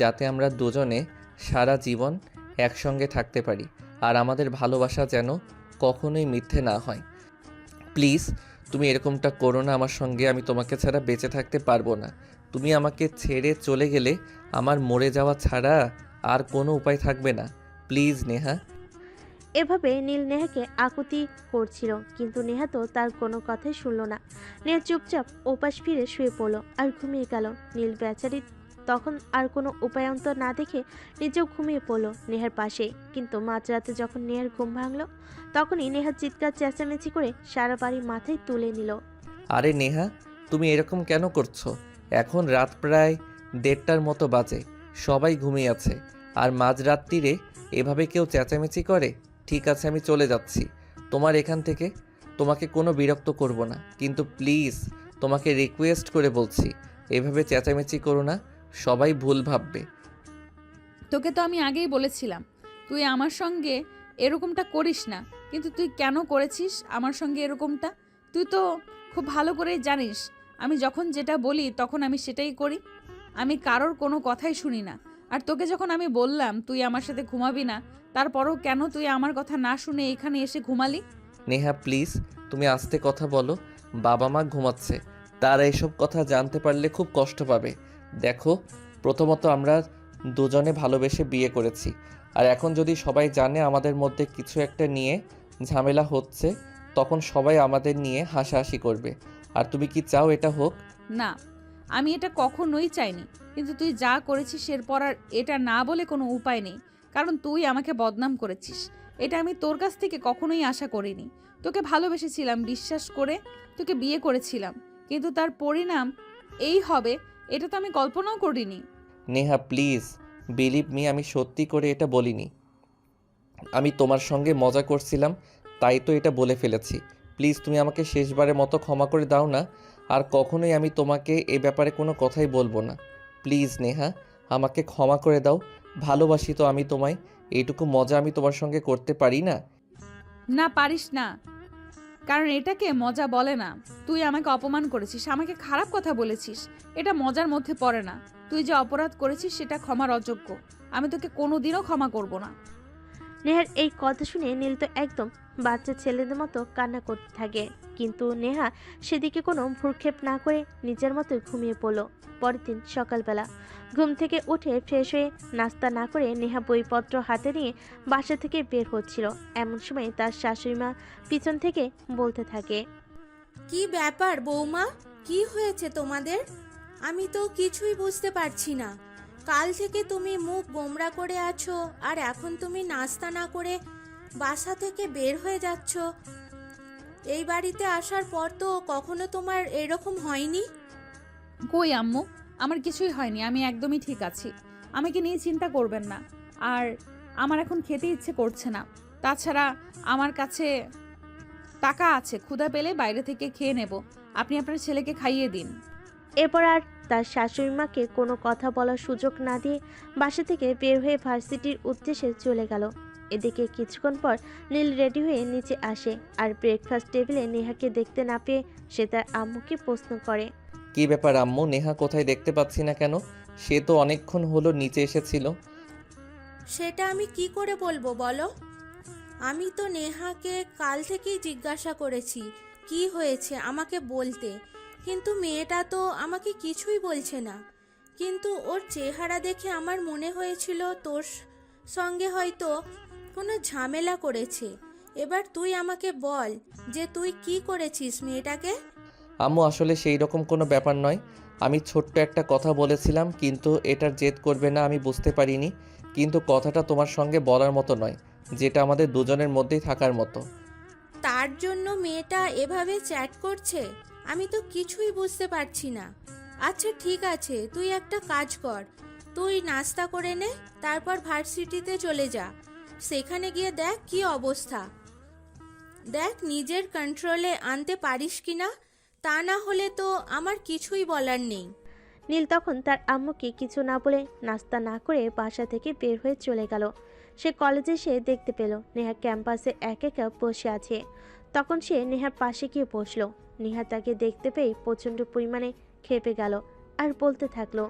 যাতে আমরা দুজনে সারা জীবন একসঙ্গে থাকতে পারি, আর আমাদের ভালোবাসা যেন কখনোই মিথ্যে না হয়। প্লিজ তুমি এরকমটা করো না আমার সঙ্গে, আমি তোমাকে ছাড়া বেঁচে থাকতে পারবো না। তুমি আমাকে ছেড়ে চলে গেলে আমার মরে যাওয়া ছাড়া আর কোনো উপায় থাকবে না। প্লিজ নেহা। এভাবে নীল নেহাকে আকুতি করছিল, কিন্তু নেহা তো তার কোনো কথাই শুনল না। নেহা চুপচাপ ওপাশ ফিরে শুয়ে পড়লো আর ঘুমিয়ে গেল। নীল বেচারি তখন আর কোনো উপায়ন্তর না দেখে নিজেও ঘুমিয়ে পড়লো নেহার পাশে। কিন্তু মাঝরাতে যখন নেহার ঘুম ভাঙলো তখনই নেহা চিৎকার চেঁচামেচি করে সারা বাড়ি মাথায় তুলে নিল। আরে নেহা, তুমি এরকম কেন করছো? এখন রাত প্রায় 1:30টার মতো বাজে, সবাই ঘুমিয়ে আছে, আর মাঝরাত্রিরে এভাবে কেউ চেঁচামেচি করে? ঠিক আছে, আমি চলে যাচ্ছি তোমার এখান থেকে, তোমাকে কোনো বিরক্ত করব না, কিন্তু প্লিজ তোমাকে রিকোয়েস্ট করে বলছি, এভাবে চেঁচামেচি করো না, সবাই ভুল ভাববে। তোকে তো আমি আগেই বলেছিলাম তুই আমার সঙ্গে এরকমটা করিস না, কিন্তু তুই কেন করেছিস আমার সঙ্গে এরকমটা? তুই তো খুব ভালো করেই জানিস আমি যখন যেটা বলি তখন আমি সেটাই করি, আমি কারোর কোনো কথাই শুনি না। আর তোকে যখন আমি বললাম তুই আমার সাথে ঘুমাবি না, তারপরও কেন তুই আমার কথা না শুনে এখানে এসে ঘুমালি? নেহা প্লিজ তুমি আস্তে কথা বলো, বাবা মা ঘুমাচ্ছে, তারা এসব কথা জানতে পারলে খুব কষ্ট পাবে। দেখো, প্রথমত আমরা দুজনে ভালোবেসে বিয়ে করেছি, আর এখন যদি সবাই জানে আমাদের মধ্যে কিছু একটা নিয়ে ঝামেলা হচ্ছে, তখন সবাই আমাদের নিয়ে হাসাহাসি করবে। আর তুমি কি চাও এটা হোক? না, আমি এটা কখনোই চাইনি, কিন্তু তুই যা করেছিস এরপর আর এটা না বলে কোনো উপায় নেই, কারণ তুই আমাকে বদনাম করেছিস। এটা আমি তোর কাছ থেকে কখনোই আশা করিনি। তোকে ভালোবেসেছিলাম, বিশ্বাস করে তোকে বিয়ে করেছিলাম, কিন্তু তার পরিণাম এই হবে এটা তো আমি কল্পনাও করিনি। নেহা প্লিজ বিলিভ মি, আমি সত্যি করে এটা বলিনি, আমি তোমার সঙ্গে মজা করছিলাম, তাই তো এটা বলে ফেলেছি। প্লিজ তুমি আমাকে শেষবারের মতো ক্ষমা করে দাও না, আর কখনোই আমি তোমাকে এ ব্যাপারে কোনো কথাই বলবো না। প্লিজ নেহা, আমাকে ক্ষমা করে দাও। ভালোবাসি তো আমি তোমায়, এইটুকু মজা আমি তোমার সঙ্গে করতে পারি না? না, পারিস না, কারণ এটাকে মজা বলে না। তুই আমাকে অপমান করেছিস, আমাকে খারাপ কথা বলেছিস, এটা মজার মধ্যে পড়ে না। তুই যে অপরাধ করেছিস সেটা ক্ষমার অযোগ্য। আমি তোকে কোনোদিনও ক্ষমা করব না। নেহার এই কথা শুনে নীল তো একদম বাচ্চা ছেলেদের মতো কান্না করতে থাকে, কিন্তু নেহা সেদিকে কোনো ভ্রুক্ষেপ না করে নিজের মতো ঘুমিয়ে পড়ল। পরের দিন সকালবেলা ঘুম থেকে উঠে ফ্রেশ হয়ে নাস্তা না করে নেহা বইপত্র হাতে নিয়ে বাসা থেকে বের হচ্ছিল। এমন সময় তার শাশুড়ি মা পিছন থেকে বলতে থাকে, কি ব্যাপার বৌমা, কি হয়েছে তোমাদের? আমি তো কিছুই বুঝতে পারছি না। কাল থেকে তুমি মুখ গোমড়া করে আছো, আর এখন তুমি নাস্তা না করে বাসা থেকে বের হয়ে যাচ্ছ। এই বাড়িতে আসার পর তো কখনো তোমার এরকম হয়নি। কই আম্মু, আমার কিছুই হয়নি, আমি একদমই ঠিক আছি। আমাকে নিয়ে চিন্তা করবেন না। আর আমার এখন খেতে ইচ্ছে করছে না। তাছাড়া আমার কাছে টাকা আছে, ক্ষুধা পেলে বাইরে থেকে খেয়ে নেব। আপনি আপনার ছেলেকে খাইয়ে দিন। এরপর আর তার শাশুড়ি মাকে কোনো কথা বলার সুযোগ না দিয়ে বাসা থেকে বের হয়ে ভার্সিটির উদ্দেশ্যে চলে গেল। এদিকে কিছুক্ষণ পর নীল রেডি হয়ে নিচে আসে, আর ব্রেকফাস্ট টেবিলে নেহাকে দেখতে না পেয়ে সে তার আম্মুকে প্রশ্ন করে, কি ব্যাপার আম্মু, নেহা কোথায় দেখতে পাচ্ছি না কেন? সে তো অনেকক্ষণ হলো নিচে এসেছিল। সেটা আমি কি করে বলবো বলো? আমি তো নেহাকে কাল থেকেই জিজ্ঞাসা করেছি কি হয়েছে আমাকে বলতে, কিন্তু মেয়েটা তো আমাকে কিছুই বলছে না। কিন্তু ওর চেহারা দেখে আমার মনে হয়েছিল তোর সঙ্গে হয়তো কোনো ঝামেলা করেছে। এবার তুই আমাকে বল যে তুই কি করেছিস মেয়েটাকে। আম্মু আসলে সেই রকম কোনো ব্যাপার নয়। আমি ছোট্ট একটা কথা বলেছিলাম, কিন্তু এটার জেদ করবে না আমি বুঝতে পারিনি। কিন্তু কথাটা তোমার সঙ্গে বলার মতো নয়, যেটা আমাদের দুজনের মধ্যেই থাকার মতো। তার জন্য মেয়েটা এভাবে চ্যাট করছে? আমি তো কিছুই বুঝতে পারছি না। আচ্ছা ঠিক আছে, তুই একটা কাজ কর, তুই নাস্তা করে নে, তারপর ভার্সিটিতে চলে যা। সেখানে গিয়ে দেখ কি অবস্থা, দেখ নিজের কন্ট্রোলে আনতে পারিস কিনা। তা না হলে তো আমার কিছুই বলার নেই। নীল তখন তার আম্মুকে কিছু না বলে নাস্তা না করে বাসা থেকে বের হয়ে চলে গেল। সে কলেজে এসে দেখতে পেল নেহা ক্যাম্পাসে একা বসে আছে। তখন সে নেহার পাশে গিয়ে বসলো। নেহা তাকে দেখতে পেয়ে প্রচণ্ড পরিমাণে খেপে গেল আর বলতে থাকলো,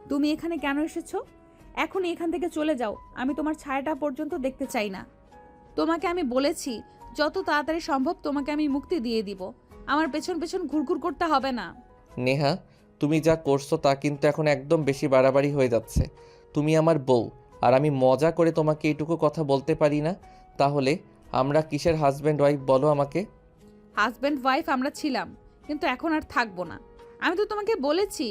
তুমি এখানে কেন এসেছো? এখনই এখান থেকে চলে যাও। আমি তোমার ছায়াটা পর্যন্ত দেখতে চাই না। তোমাকে আমি বলেছি যত তাড়াতাড়ি সম্ভব তোমাকে আমি মুক্তি দিয়ে দিব। আমার পেছন পেছন ঘুরঘুর করতে হবে না। নেহা, তুমি যা করছো তা কিন্তু এখন একদম বেশি বাড়াবাড়ি হয়ে যাচ্ছে। তুমি আমার বউ, আর আমি মজা করে তোমাকে এইটুকু কথা বলতে পারি না? তাহলে আমরা কিসের হাজব্যান্ড ওয়াইফ বলো আমাকে? হাজব্যান্ড ওয়াইফ আমরা ছিলাম, কিন্তু এখন আর থাকবো না। আমি তো তোমাকে বলেছি,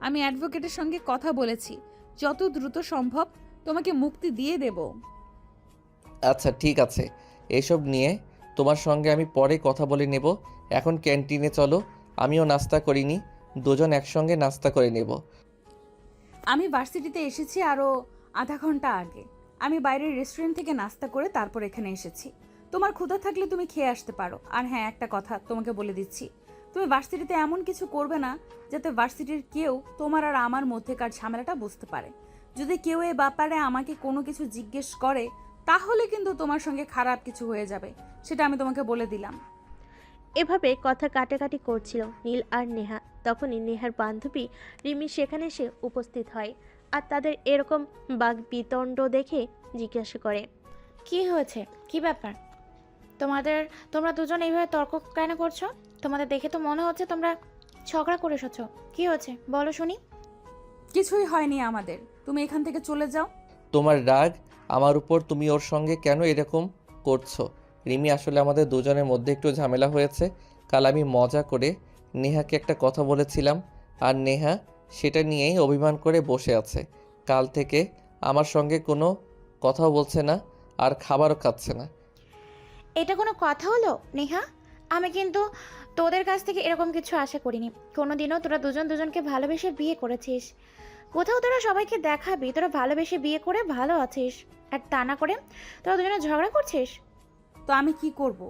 আমি অ্যাডভোকেটের সঙ্গে কথা বলেছি, যত দ্রুত সম্ভব তোমাকে মুক্তি দিয়ে দেব। আচ্ছা ঠিক আছে, এসব নিয়ে তোমার সঙ্গে আমি পরে কথা বলে নেব। এখন ক্যান্টিনে চলো, আমিও নাস্তা করিনি, দুজন একসঙ্গে নাস্তা করে নেব। আমি ভার্সিটিতে এসেছি আরও আধা ঘন্টা আগে। আমি বাইরের রেস্টুরেন্ট থেকে নাস্তা করে তারপর এখানে এসেছি। তোমার ক্ষুধা থাকলে তুমি খেয়ে আসতে পারো। আর হ্যাঁ, একটা কথা তোমাকে বলে দিচ্ছি, তুমি ভার্সিটিতে এমন কিছু করবে না যাতে ভার্সিটির কেউ তোমার আর আমার মধ্যেকার ঝামেলাটা বুঝতে পারে। যদি কেউ এ ব্যাপারে আমাকে কোনো কিছু জিজ্ঞেস করে তাহলে কিন্তু তোমার সঙ্গে খারাপ কিছু হয়ে যাবে, সেটা আমি তোমাকে বলে দিলাম। এভাবে কথা কাটাকাটি করছিল নীল আর নেহা। তখনই নেহার বান্ধবী রিমি সেখানে এসে উপস্থিত হয়, আর তাদের এরকম বাঘ বিতণ্ড দেখে জিজ্ঞাসা করে, কি হয়েছে, কি ব্যাপার? তোমরা দুজন এইভাবে তর্ক কেন করছো? তোমাদের দেখে তো মনে হচ্ছে তোমরা ঝগড়া করে এসেছো। কি হয়েছে বলো শুনি। কিছুই হয়নি আমাদের, তুমি এখান থেকে চলে যাও। তোমার রাগ আমার উপর, তুমি ওর সঙ্গে কেন এরকম করছো? রিমি, আসলে আমাদের দুজনের মধ্যে একটু ঝামেলা হয়েছে। কাল আমি মজা করে নেহাকে একটা কথা বলেছিলাম, আর নেহা সেটা নিয়েই অভিমান করে বসে আছে। কাল থেকে আমার সঙ্গে কোনো কথাও বলছে না, আর খাবারও খাচ্ছে না। এটা কোনো কথা হলো নেহা? আমি কিন্তু তোদের কাছ থেকে এরকম কিছু আশা করিনি। কোনোদিনও তোরা দুজন দুজনকে ভালোবেসে বিয়ে করেছিস। কোথাও তোরা সবাইকে দেখাবি তোরা ভালোবেসে বিয়ে করে ভালো আছিস, আর তা না করে তোরা দুজনে ঝগড়া করছিস। তো আমি কি করব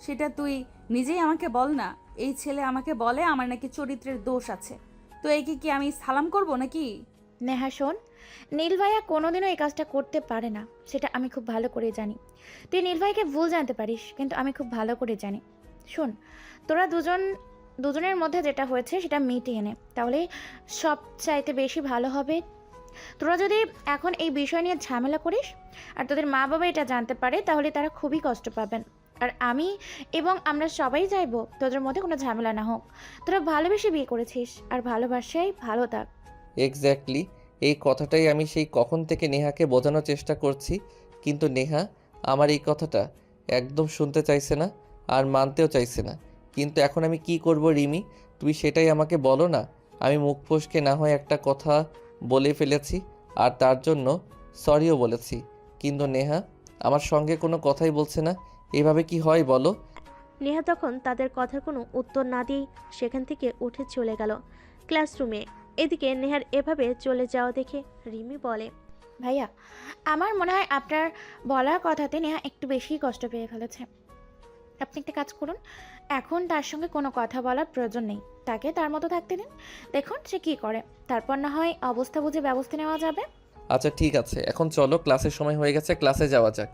সেটা তুই নিজেই আমাকে বল না। এই ছেলে আমাকে বলে আমার নাকি চরিত্রের দোষ আছে। তো একে কি আমি সালাম করব নাকি? নেহা শোন, নীল ভাইয়া কোনোদিনও এই কাজটা করতে পারে না, সেটা আমি খুব ভালো করে জানি। তুই নীল ভাইকে ভুল জানতে পারিস, কিন্তু আমি খুব ভালো করে জানি। শোন, তোরা দুজনের মধ্যে যেটা হয়েছে সেটা মিটিয়ে নে, তাহলে সব চাইতে বেশি ভালো হবে। তোরা যদি এখন এই বিষয় নিয়ে ঝামেলা করিস আর তোদের মা বাবা এটা জানতে পারে, তাহলে তারা খুবই কষ্ট পাবেন। আর আমি এবং আমরা সবাই চাইবো তোদের মধ্যে কোনো ঝামেলা না হোক। তোরা ভালোবেসে বিয়ে করেছিস, আর ভালোবাসাই ভালো থাক। এক্স্যাক্টলি, এই কথাটাই আমি সেই কখন থেকে নেহাকে বোঝানোর চেষ্টা করছি, কিন্তু নেহা আমার এই কথাটা একদম শুনতে চাইছে না আর মানতেও চাইছে না। কিন্তু এখন আমি কি করব রিমি, তুমি সেটাই আমাকে বলো না। আমি মুখ ফসকে না হয় একটা কথা বলে ফেলেছি, আর তার জন্য সরিও বলেছি, কিন্তু নেহা আমার সঙ্গে কোনো কথাই বলছে না। এভাবে কি হয় বলো? নেহা তখন তাদের কথার কোনো উত্তর না দিয়েই সেখান থেকে উঠে চলে গেল ক্লাসরুমে। এদিকে নেহার এভাবে চলে যাওয়া দেখে রিমি বলে, ভাইয়া, আমার মনে হয় আপনার বলার কথাতে নেহা একটু বেশি কষ্ট পেয়ে ফেলেছে। আপনি একটা কাজ করুন, এখন তার সঙ্গে কোনো কথা বলার প্রয়োজন নেই, তাকে তার মতো থাকতে দিন, দেখুন সে কী করে, তারপর না হয় অবস্থা বুঝে ব্যবস্থা নেওয়া যাবে। আচ্ছা ঠিক আছে, এখন চলো, ক্লাসের সময় হয়ে গেছে, ক্লাসে যাওয়া যাক।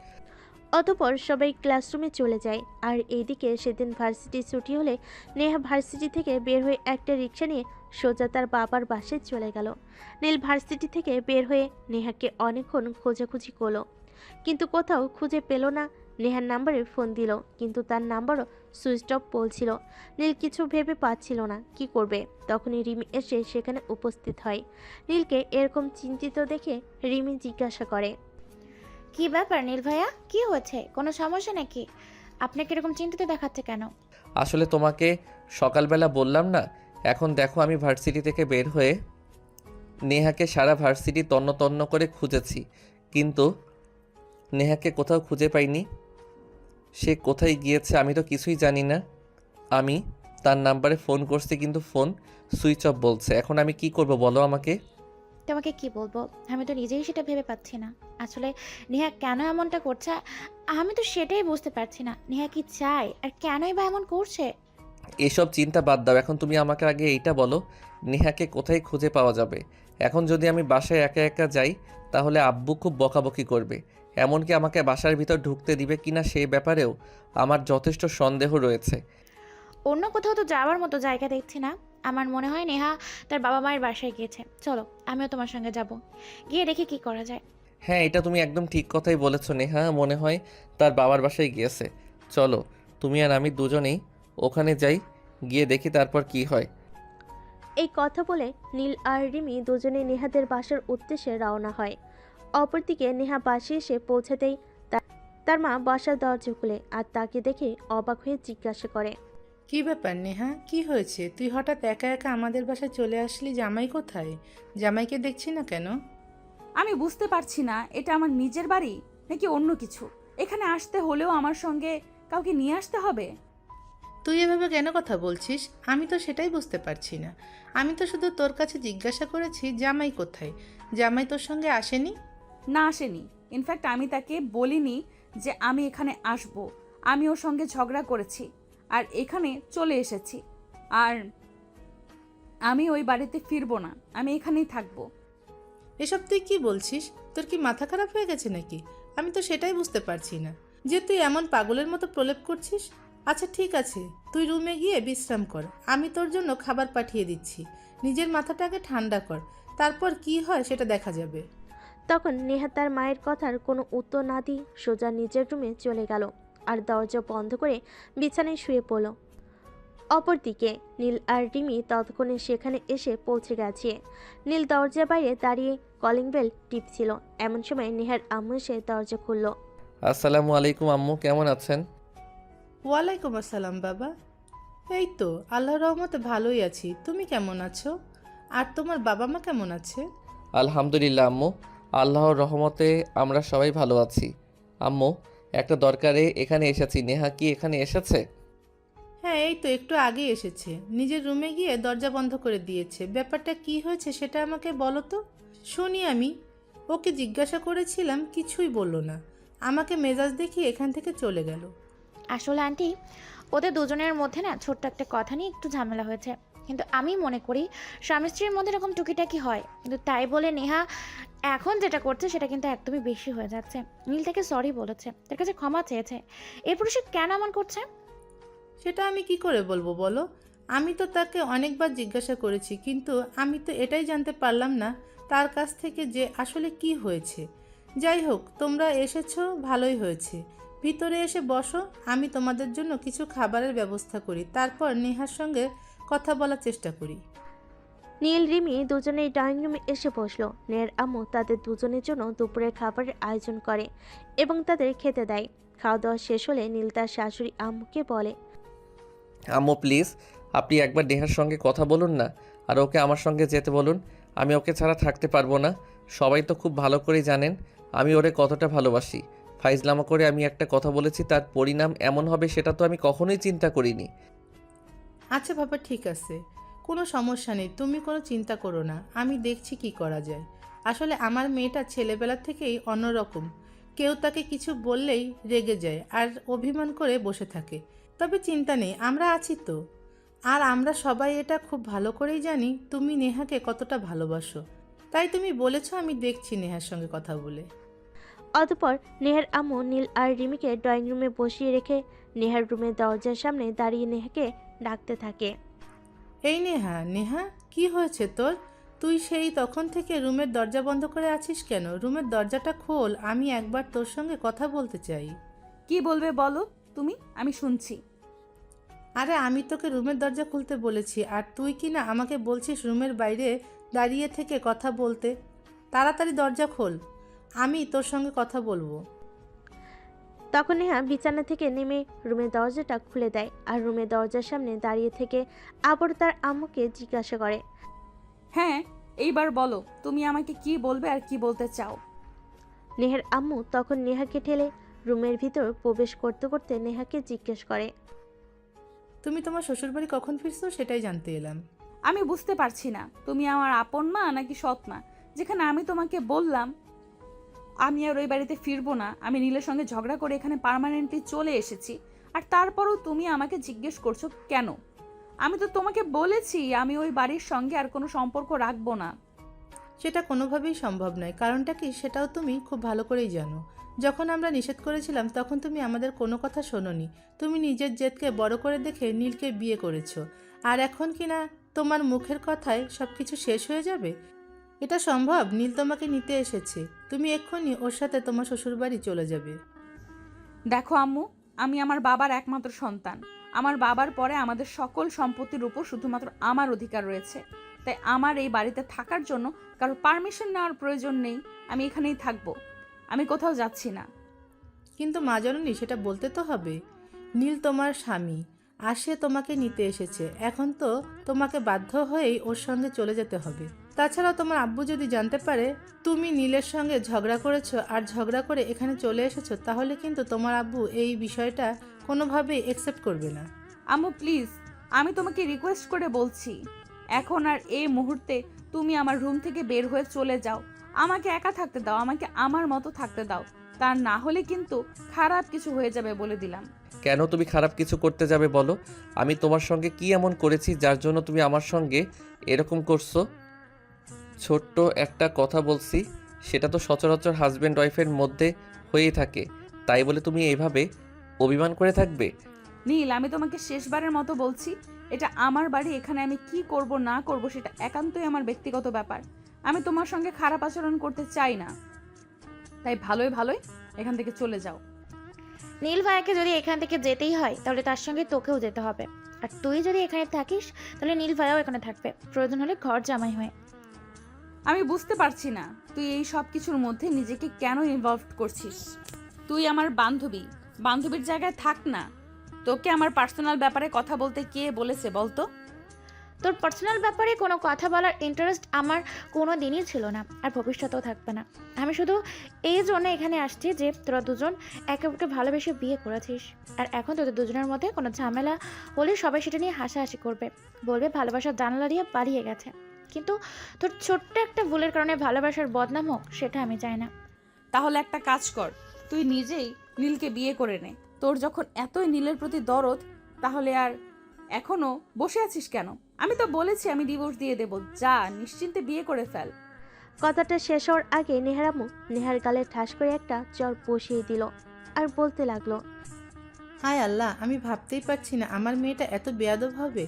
অতঃপর সবাই ক্লাসরুমে চলে যায়। আর এইদিকে সেদিন ভার্সিটি ছুটি হলে নেহা ভার্সিটি থেকে বের হয়ে একটা রিক্সা নিয়ে সোজা তার বাবার বাসায় চলে গেল। নীল ভার্সিটি থেকে বের হয়ে নেহাকে অনেকক্ষণ খোঁজাখুঁজি করলো, কিন্তু কোথাও খুঁজে পেল না। নেহার নাম্বারে ফোন দিল, কিন্তু তার নাম্বারও সুইচ অফ বলছিল। নীল কিছু ভেবে পাচ্ছিল না কি করবে। তখনই রিমি এসে সেখানে উপস্থিত হয়। নীলকে এরকম চিন্তিত দেখে রিমি জিজ্ঞাসা করে, কি ব্যাপার নীল ভাইয়া, কি হয়েছে, কোনো সমস্যা নাকি? আপনাকে এরকম চিন্তিত দেখাচ্ছে কেন? আসলে তোমাকে সকালবেলা বললাম না, এখন দেখো আমি ভার্সিটি থেকে বের হয়ে নেহাকে সারা ভার্সিটি তন্ন তন্ন করে খুঁজেছি, কিন্তু নেহাকে কোথাও খুঁজে পাইনি। সে কোথায় গিয়েছে আমি তো কিছুই জানি না। আমি তার নাম্বারে ফোন করছি, কিন্তু ফোন সুইচ অফ বলছে। এখন আমি কি করব বলো আমাকে? তোমাকে কি বলবো, আমি তো নিজেই সেটা ভেবে পাচ্ছি না। আসলে নেহা কেন এমনটা করছে, আমি তো সেটাই বুঝতে পারছি না। নেহা কি চায় আর কেনই বা এমন করছে? এসব চিন্তা বাদ দাও, এখন তুমি আমাকে আগে এইটা বলো, নেহাকে কোথায় খুঁজে পাওয়া যাবে? এখন যদি আমি বাসায় একা একা যাই তাহলে আব্বু খুব বকাবকি করবে, এমনকি আমাকে বাসার ভিতর ঢুকতে দিবে কিনা সেই ব্যাপারেও আমার যথেষ্ট সন্দেহ রয়েছে। অন্য কোথাও তো যাওয়ার মতো জায়গা দেখছি না। আমার মনে হয় নেহা তার বাবা মায়ের বাসায় গিয়েছে। চলো, আমিও তোমার সঙ্গে যাব, গিয়ে দেখি কি করা যায়। হ্যাঁ, এটা তুমি একদম ঠিক কথাই বলেছো নেহা, মনে হয় তার বাবার বাসায় গিয়েছে। চলো, তুমি আর আমি দুজনেই ওখানে যাই, গিয়ে দেখি তারপর কি হয়। এই কথা বলে নীল আর রিমি দুজনে নেহাদের বাসার উদ্দেশ্যে রওনা হয়। অপরদিকে নেহা বাসে এসে পৌঁছাতেই তার মা বাসার দরজা খুলে আর তাকে দেখে অবাক হয়ে জিজ্ঞাসা করে, কি ব্যাপার নেহা, কি হয়েছে? তুই হঠাৎ একা একা আমাদের বাসায় চলে আসলি, জামাই কোথায়? জামাইকে দেখছি না কেন? আমি বুঝতে পারছি না এটা আমার নিজের বাড়ি নাকি অন্য কিছু। এখানে আসতে হলেও আমার সঙ্গে কাউকে নিয়ে আসতে হবে? তুই এভাবে কেন কথা বলছিস? আমি তো সেটাই বুঝতে পারছি না। আমি তো শুধু তোর কাছে জিজ্ঞাসা করেছি জামাই কোথায়। জামাই তোর সঙ্গে আসেনি? না, আসেনি। ইনফ্যাক্ট আমি তাকে বলিনি যে আমি এখানে আসব। আমি ওর সঙ্গে ঝগড়া করেছি আর এখানে চলে এসেছি। আর আমি ওই বাড়িতে ফিরবো না, আমি এখানেই থাকবো। এসব তুই কি বলছিস? তোর কি মাথা খারাপ হয়ে গেছে নাকি? আমি তো সেটাই বুঝতে পারছি না যে তুই এমন পাগলের মতো প্রলেপ করছিস। আচ্ছা ঠিক আছে, তুই রুমে গিয়ে বিশ্রাম কর, আমি তোর জন্য খাবার পাঠিয়ে দিচ্ছি। নিজের মাথাটাকে ঠান্ডা কর, তারপর কি হয় সেটা দেখা যাবে। তখন নেহা তার মায়ের কথার কোনো উত্তর না দিয়ে সোজা নিজের রুমে চলে গেল আর দরজা বন্ধ করে বিছানায় শুয়ে পড়ল। অপরদিকে নীল আর রিমি ততক্ষণে সেখানে এসে পৌঁছে গেছে। নীল দরজার বাইরে দাঁড়িয়ে কলিং বেল টিপছিল। এমন সময় নেহার আম্মু এসে দরজা খুলল। আসসালামু আলাইকুম আম্মু, কেমন আছেন? ওয়ালাইকুম আসসালাম বাবা। এই তো আল্লাহর রহমতে ভালোই আছি, তুমি কেমন আছো? আর তোমার বাবা মা কেমন আছে? আলহামদুলিল্লাহ আম্মু, আল্লাহর রহমতে আমরা সবাই ভালো আছি। আম্মু, একটা দরকারে এখানে এসেছি, নেহা কি এখানে এসেছে? হ্যাঁ, এই তো একটু আগে এসেছে, নিজের রুমে গিয়ে দরজা বন্ধ করে দিয়েছে। ব্যাপারটা কি হয়েছে সেটা আমাকে বলো তো, শুনি। আমি ওকে জিজ্ঞাসা করেছিলাম, কিছুই বললো না, আমাকে মেজাজ দেখিয়ে এখান থেকে চলে গেল। আসলে আন্টি, ওদের দুজনের মধ্যে না ছোট্ট একটা কথা নিয়ে একটু ঝামেলা হয়েছে, কিন্তু আমি মনে করি স্বামী স্ত্রীর মধ্যে এরকম টুকিটাকি হয়, কিন্তু তাই বলে নেহা এখন যেটা করছে সেটা কিন্তু একদমই বেশি হয়ে যাচ্ছে। নীল তাকে সরি বলেছে, তার কাছে ক্ষমা চেয়েছে, এরপর সে কেন এমন করছে? সেটা আমি কি করে বলবো বলো? আমি তো তাকে অনেকবার জিজ্ঞাসা করেছি, কিন্তু আমি তো এটাই জানতে পারলাম না তার কাছ থেকে যে আসলে কি হয়েছে। যাই হোক, তোমরা এসেছো ভালোই হয়েছে। ভিতরে এসে বসো, আমি তোমাদের জন্য কিছু খাবারের ব্যবস্থা করি, তারপর নেহার সঙ্গে কথা বলার চেষ্টা করি। নীল রিমি দুজনেই ডাইনিং রুমে এসে বসলো। নেহার আম্মু তাদের দুজনের জন্য দুপুরের খাবারের আয়োজন করে এবং তাদের খেতে দেয়। খাওয়া দাওয়া শেষ হলে নীল তার শাশুড়ি আম্মুকে বলে, আম্মু প্লিজ আপনি একবার নেহার সঙ্গে কথা বলুন না, আর ওকে আমার সঙ্গে যেতে বলুন। আমি ওকে ছাড়া থাকতে পারবো না। সবাই তো খুব ভালো করেই জানেন আমি ওরে কতটা ভালোবাসি। ফাইজলামা করে আমি একটা কথা বলেছি, তার পরিণাম এমন হবে সেটা তো আমি কখনোই চিন্তা করিনি। আচ্ছা বাবা, ঠিক আছে, কোনো সমস্যা নেই, তুমি কোনো চিন্তা করো না, আমি দেখছি কি করা যায়। আসলে আমার মেয়েটা ছেলেবেলা থেকেই অন্যরকম। কেউ তাকে কিছু বললেই রেগে যায় আর অভিমান করে বসে থাকে। তবে চিন্তা নেই, আমরা আছি তো। আর আমরা সবাই এটা খুব ভালো করেই জানি তুমি নেহাকে কতটা ভালোবাসো। তাই তুমি বলেছো, আমি দেখছি নেহার সঙ্গে কথা বলে। অতঃপর নেহার আম্মু নীল আর রিমিকে ড্রয়িং রুমে বসিয়ে রেখে নেহার রুমের দরজার সামনে দাঁড়িয়ে নেহাকে ডাকতে থাকে। এই নেহা, নেহা, কি হয়েছে তোর? তুই সেই তখন থেকে রুমের দরজা বন্ধ করে আছিস কেন? রুমের দরজাটা খোল, আমি একবার তোর সঙ্গে কথা বলতে চাই। কি বলবে বলো তুমি, আমি শুনছি। আরে আমি তোকে রুমের দরজা খুলতে বলেছি, আর তুই কি না আমাকে বলছিস রুমের বাইরে দাঁড়িয়ে থেকে কথা বলতে। তাড়াতাড়ি দরজা খোল, আমি তোর সঙ্গে কথা বলবো। তখন নেহা বিছানা থেকে নেমে রুমের দরজাটা খুলে দেয় আর রুমের দরজার সামনে দাঁড়িয়ে থেকে আবার তার আম্মুকে জিজ্ঞাসা করে, হ্যাঁ, এইবার বলো তুমি আমাকে কি বলবে আর কি বলতে চাও। নেহার আম্মু তখন নেহাকে ঠেলে রুমের ভিতর প্রবেশ করতে করতে নেহাকে জিজ্ঞেস করে, তুমি তোমার শ্বশুরবাড়ি কখন ফিরছো সেটাই জানতে এলাম। আমি বুঝতে পারছি না তুমি আমার আপন মা নাকি সৎ মা, যেখানে আমি তোমাকে বললাম আমি আর ওই বাড়িতে ফিরবো না। আমি নীলের সঙ্গে ঝগড়া করে এখানে পার্মানেন্টলি চলে এসেছি, আর তারপরও তুমি আমাকে জিজ্ঞেস করছো কেন। আমি তো তোমাকে বলেছি আমি ওই বাড়ির সঙ্গে আর কোনো সম্পর্ক রাখবো না। সেটা কোনোভাবেই সম্ভব নয়। কারণটা কি সেটাও তুমি খুব ভালো করেই জানো। যখন আমরা নিষেধ করেছিলাম তখন তুমি আমাদের কোনো কথা শোনোনি। তুমি নিজের জেদকে বড় করে দেখে নীলকে বিয়ে করেছো, আর এখন কিনা তোমার মুখের কথায় সব কিছু শেষ হয়ে যাবে? এটা সম্ভব? নীল তোমাকে নিতে এসেছে, তুমি এক্ষুনি ওর সাথে তোমার শ্বশুরবাড়ি চলে যাবে। দেখো আম্মু, আমি আমার বাবার একমাত্র সন্তান। আমার বাবার পরে আমাদের সকল সম্পত্তির উপর শুধুমাত্র আমার অধিকার রয়েছে। তাই আমার এই বাড়িতে থাকার জন্য কারো পারমিশন নেওয়ার প্রয়োজন নেই। আমি এখানেই থাকবো, আমি কোথাও যাচ্ছি না। কিন্তু মা জননী, সেটা বলতে তো হবে। নীল তোমার স্বামী, আর সে তোমাকে নিতে এসেছে। এখন তো তোমাকে বাধ্য হয়েই ওর সঙ্গে চলে যেতে হবে। তাছাড়াও তোমার আব্বু যদি জানতে পারে তুমি নীলের সঙ্গে ঝগড়া করেছো আর ঝগড়া করে এখানে চলে এসেছো, তাহলে কিন্তু তোমার আব্বু এই বিষয়টা কোনোভাবেই অ্যাকসেপ্ট করবে না। আম্মু প্লিজ, আমি তোমাকে রিকোয়েস্ট করে বলছি, এখন আর এই মুহূর্তে তুমি আমার রুম থেকে বের হয়ে চলে যাও। আমাকে একা থাকতে দাও, আমাকে আমার মতো থাকতে দাও। তা না হলে কিন্তু খারাপ কিছু হয়ে যাবে বলে দিলাম। কেন তুমি খারাপ কিছু করতে যাবে বলো? আমি তোমার সঙ্গে কি এমন করেছি যার জন্য তুমি আমার সঙ্গে এরকম করছো? ছোট্ট একটা কথা বলছি, সেটা তো সচরাচর হাজব্যান্ড ওয়াইফের মধ্যে হয়েই থাকে, তাই বলে তুমি এইভাবে অভিমান করে থাকবে? নীল, আমি তোমাকে শেষবারের মতো বলছি, এটা আমার বাড়ি। এখানে আমি কি করব না করব সেটা একান্তই আমার ব্যক্তিগত ব্যাপার। আমি তোমার সঙ্গে খারাপ আচরণ করতে চাই না, তাই ভালোই ভালোই এখান থেকে চলে যাও। নীল ভাইয়াকে যদি এখান থেকে যেতেই হয় তাহলে তার সঙ্গে তোকেও যেতে হবে, আর তুই যদি এখানে থাকিস তাহলে নীল ভাইয়াও এখানে থাকবে, প্রয়োজন হলে ঘর জামাই হয়ে। আমি বুঝতে পারছি না তুই এই সব কিছুর মধ্যে নিজেকে কেন ইনভলভ করছিস। তুই আমার বান্ধবী, বান্ধবীর জায়গায় থাক না। তোকে আমার পার্সোনাল ব্যাপারে কথা বলতে কে বলেছে বলতো? তোর পার্সোনাল ব্যাপারে কোনো কথা বলার ইন্টারেস্ট আমার কোনো দিনই ছিল না, আর ভবিষ্যতেও থাকবে না। আমি শুধু এই জন্য এখানে আসছি যে তোরা দুজন একে অপরকে ভালোবেসে বিয়ে করেছিস, আর এখন তোদের দুজনের মধ্যে কোনো ঝামেলা হলে সবাই সেটা নিয়ে হাসাহাসি করবে, বলবে ভালোবাসার জানালা দিয়ে পালিয়ে গেছে। কিন্তু তোর ছোট্ট একটা ভুলের কারণে ভালোবাসার বদনাম হোক, সেটা আমি চাই না। তাহলে একটা কাজ কর, তুই নিজেই নীলকে বিয়ে করে নে। তোর যখন এতই নীলের প্রতি দরদ, তাহলে আর এখনো বসে আছিস কেন? আমি তো বলেছি আমি ডিভোর্স দিয়ে দেব, যা নিশ্চিন্তে বিয়ে করে ফেল। কথাটা শেষ হওয়ার আগে নেহার আম্মু নেহার গালে ঠাস করে একটা চর বসিয়ে দিল আর বলতে লাগলো, হায় আল্লাহ, আমি ভাবতেই পারছি না আমার মেয়েটা এত বেয়াদব হবে।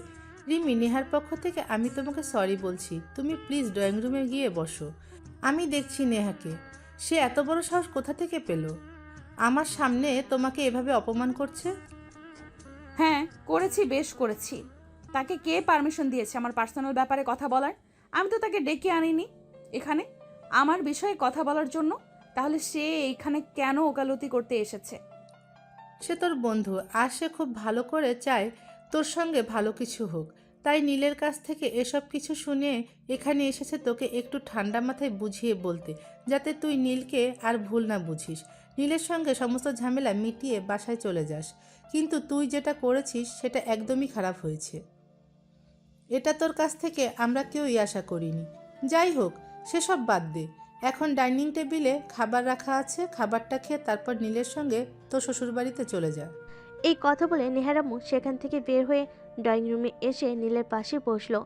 রিমি, নেহার পক্ষ থেকে আমি তোমাকে সরি বলছি। তুমি প্লিজ ড্রয়িং রুমে গিয়ে বসো। আমি দেখছি নেহাকে। সে এত বড় সাহস কোথা থেকে পেল? আমার সামনে তোমাকে এভাবে অপমান করছে। হ্যাঁ করেছি, বেশ করেছি। তাকে কে পারমিশন দিয়েছে আমার পার্সোনাল ব্যাপারে কথা বলার? আমি তো তাকে ডেকে আনিনি এখানে আমার বিষয়ে কথা বলার জন্য। তাহলে সে এখানে কেন ওকালতি করতে এসেছে? সে তোর বন্ধু, আর সে খুব ভালো করে চায় তোর সঙ্গে ভালো কিছু হোক। তাই নীলের কাছ থেকে এসব কিছু শুনে এখানে এসেছে তোকে একটু ঠান্ডা মাথায় বুঝিয়ে বলতে, যাতে তুই নীলকে আর ভুল না বুঝিস, নীলের সঙ্গে সমস্ত ঝামেলা মিটিয়ে বাসায় চলে যাস। কিন্তু তুই যেটা করেছিস সেটা একদমই খারাপ হয়েছে। এটা তোর কাছ থেকে আমরা কেউই আশা করিনি। যাই হোক, সেসব বাদ দে। এখন ডাইনিং টেবিলে খাবার রাখা আছে, খাবারটা খেয়ে তারপর নীলের সঙ্গে তোর শ্বশুরবাড়িতে চলে যা। এই কথা বলে নেহার আম্মু সেখান থেকে বের হয়ে ড্রয়িং রুমে এসে নীলের পাশে বসলো।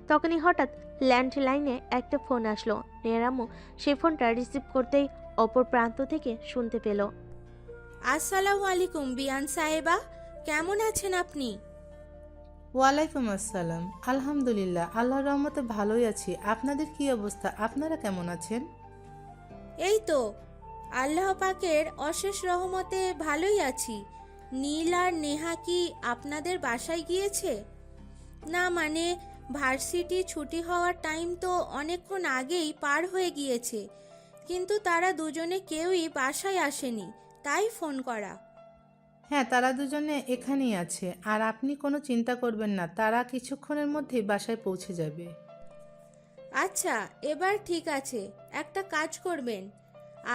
তখনই হঠাৎ ল্যান্ডলাইনে একটা ফোন আসলো। নেহার আম্মু সেই ফোনটা রিসিভ করতেই অপর প্রান্ত থেকে শুনতে পেল, আসসালামু আলাইকুম বিয়ান সাহেবা, কেমন আছেন আপনি? ওয়ালাইকুম আসসালাম। আলহামদুলিল্লাহ, আল্লাহর রহমতে ভালোই আছি। আপনাদের কি অবস্থা? আপনারা কেমন আছেন? এই তো আল্লাহ পাকের অশেষ রহমতে ভালোই আছি। নীল আর নেহা কি আপনাদের বাসায় গিয়েছে? না মানে ভার্সিটি ছুটি হওয়ার টাইম তো অনেকক্ষণ আগেই পার হয়ে গিয়েছে, কিন্তু তারা দুজনে কেউই বাসায় আসেনি, তাই ফোন করা। হ্যাঁ, তারা দুজনে এখানেই আছে। আর আপনি কোনো চিন্তা করবেন না, তারা কিছুক্ষণের মধ্যেই বাসায় পৌঁছে যাবে। আচ্ছা, এবার ঠিক আছে। একটা কাজ করবেন,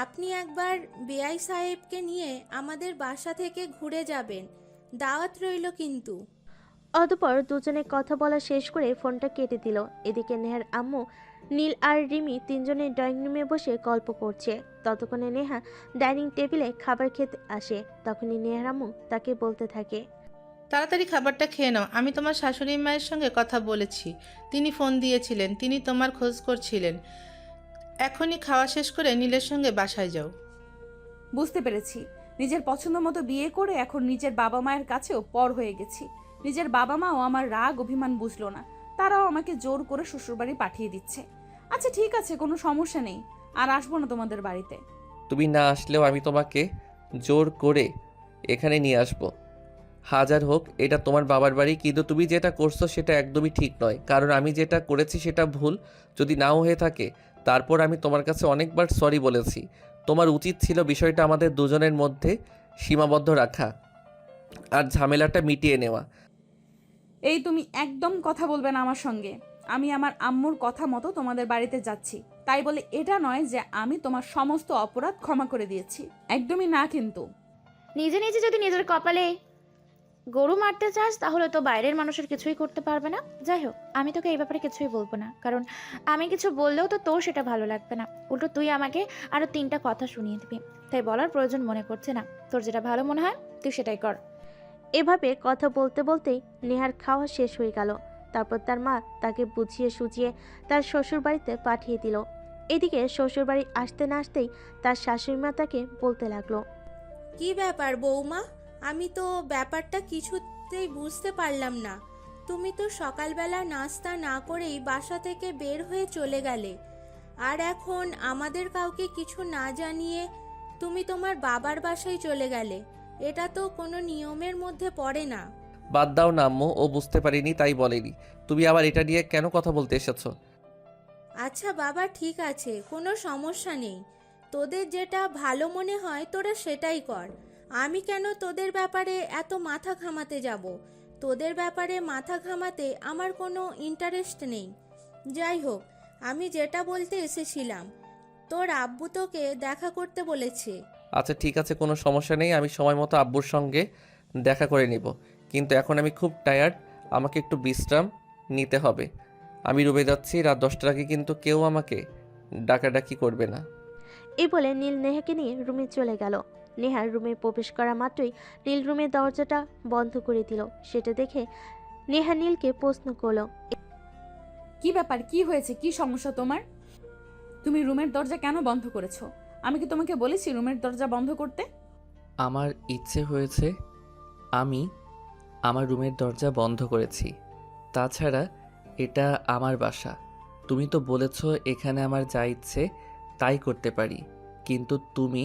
আপনি একবার বেআই সাহেবকে নিয়ে আমাদের বাসা থেকে ঘুরে যাবেন, দাওয়াত রইল কিন্তু। অতঃপর দুজনে কথা বলা শেষ করে ফোনটা কেটে দিল। এদিকে নেহার আম্মু, নীল আর রিমি তিনজনে ড্রয়িং রুমে বসে গল্প করছে। ততক্ষণে নেহা ডাইনিং টেবিলে খাবার খেতে আসে। তখনই নেহার আম্মু তাকে বলতে থাকে, তাড়াতাড়ি খাবারটা খেয়ে নাও। আমি তোমার শাশুড়ি মায়ের সঙ্গে কথা বলেছি, তিনি ফোন দিয়েছিলেন, তিনি তোমার খোঁজ করছিলেন। এখনই খাওয়া শেষ করে নীলের সঙ্গে বাসায় যাও। বুঝতে পেরেছি, নিজের পছন্দ মতো বিয়ে করে এখন নিজের বাবা মায়ের কাছেও পর হয়ে গেছি। নিজের বাবা মাও আমার রাগ অভিমান বুঝলো না, তারাও আমাকে জোর করে শ্বশুরবাড়ি পাঠিয়ে দিচ্ছে। আচ্ছা ঠিক আছে, কোনো সমস্যা নেই, আর আসবো না তোমাদের বাড়িতে। তুমি না আসলেও আমি তোমাকে জোর করে এখানে নিয়ে আসবো। হাজার হোক এটা তোমার বাবার বাড়ি, কিন্তু তুমি যেটা করছো সেটা একদমই ঠিক নয়। কারণ আমি যেটা করেছি সেটা ভুল যদি নাও হয়ে থাকে, তারপর আমি তোমার কাছে অনেকবার সরি বলেছি। তোমার উচিত ছিল বিষয়টা আমাদের দুজনের মধ্যে সীমাবদ্ধ রাখা আর ঝামেলাটা মিটিয়ে নেওয়া। এই তুমি একদম কথা বলবে না আমার সঙ্গে। আমি আমার আম্মুর কথা মতো তোমাদের বাড়িতে যাচ্ছি, তাই বলে এটা নয় যে আমি তোমার সমস্ত অপরাধ ক্ষমা করে দিয়েছি, একদমই না। কিন্তু নিজে নিজে যদি নিজের কপালে গরু মারতে চাস তাহলে তো বাইরের মানুষের কিছুই করতে পারবে না। যাই হোক, আমি তোকে এই ব্যাপারে কিছুই বলবো না, কারণ আমি কিছু বললেও তো তোর সেটা ভালো লাগবে না। উল্টো তুই আমাকে আরো 3টা কথা শুনিয়ে দিবি, তাই বলার প্রয়োজন মনে করছে না। তোর যেটা ভালো মনে হয় তুই সেটাই কর। এভাবে কথা বলতে বলতেই নেহার খাওয়া শেষ হয়ে গেল। তারপর তার মা তাকে বুঝিয়ে সুঝিয়ে তার শ্বশুরবাড়িতে পাঠিয়ে দিল। এদিকে শ্বশুরবাড়ি আসতে না আসতেই তার শাশুড়ি মা তাকে বলতে লাগলো, কি ব্যাপার বৌমা, আমি তো ব্যাপারটা কিছুতেই বুঝতে পারলাম না। তুমি তো সকালবেলা নাস্তা না করেই বাসা থেকে বের হয়ে চলে গেলে, আর এখন আমাদের কাউকে কিছু না জানিয়ে তুমি তোমার বাবার বাসায় চলে গেলে। এটা তো কোনো নিয়মের মধ্যে পড়ে না। বাদ দাও না আম্মু, ও বুঝতে পারিনি তাই বলেনি। তুমি আবার এটা নিয়ে কেন কথা বলতে এসেছো? আচ্ছা বাবা, ঠিক আছে, কোনো সমস্যা নেই। তোদের যেটা ভালো মনে হয় তোরা সেটাই কর। আমি কেন তোদের ব্যাপারে এত মাথা ঘামাতে যাব? তোদের ব্যাপারে মাথা ঘামাতে আমার কোনো ইন্টারেস্ট নেই। যাই হোক, আমি যেটা বলতে এসেছিলাম, তোর আব্বু তোকে দেখা করতে বলেছে। আচ্ছা ঠিক আছে, কোনো সমস্যা নেই, আমি সময় মতো আব্বুর সঙ্গে দেখা করে নিব। কিন্তু এখন আমি খুব টায়ার্ড, আমাকে একটু বিশ্রাম নিতে হবে। আমি রুমে যাচ্ছি, রাত 10টার আগে কিন্তু কেউ আমাকে ডাকাডাকি করবে না। এই বলে নীল নেহাকে নিয়ে রুমে চলে গেল। নেহার রুমে প্রবেশ করা মাত্রই নীল রুমের দরজাটা বন্ধ করে দিল। সেটা দেখে নেহা নীলকে প্রশ্ন করলো, কি ব্যাপার, কি হয়েছে, কি সমস্যা তোমার? তুমি রুমের দরজা কেন বন্ধ করেছো? আমি কি তোমাকে বলেছি রুমের দরজা বন্ধ করতে? আমার ইচ্ছে হয়েছে, আমি আমার রুমের দরজা বন্ধ করেছি। তাছাড়া এটা আমার বাসা। তুমি তো বলেছো এখানে আমার যা ইচ্ছে তাই করতে পারি, কিন্তু তুমি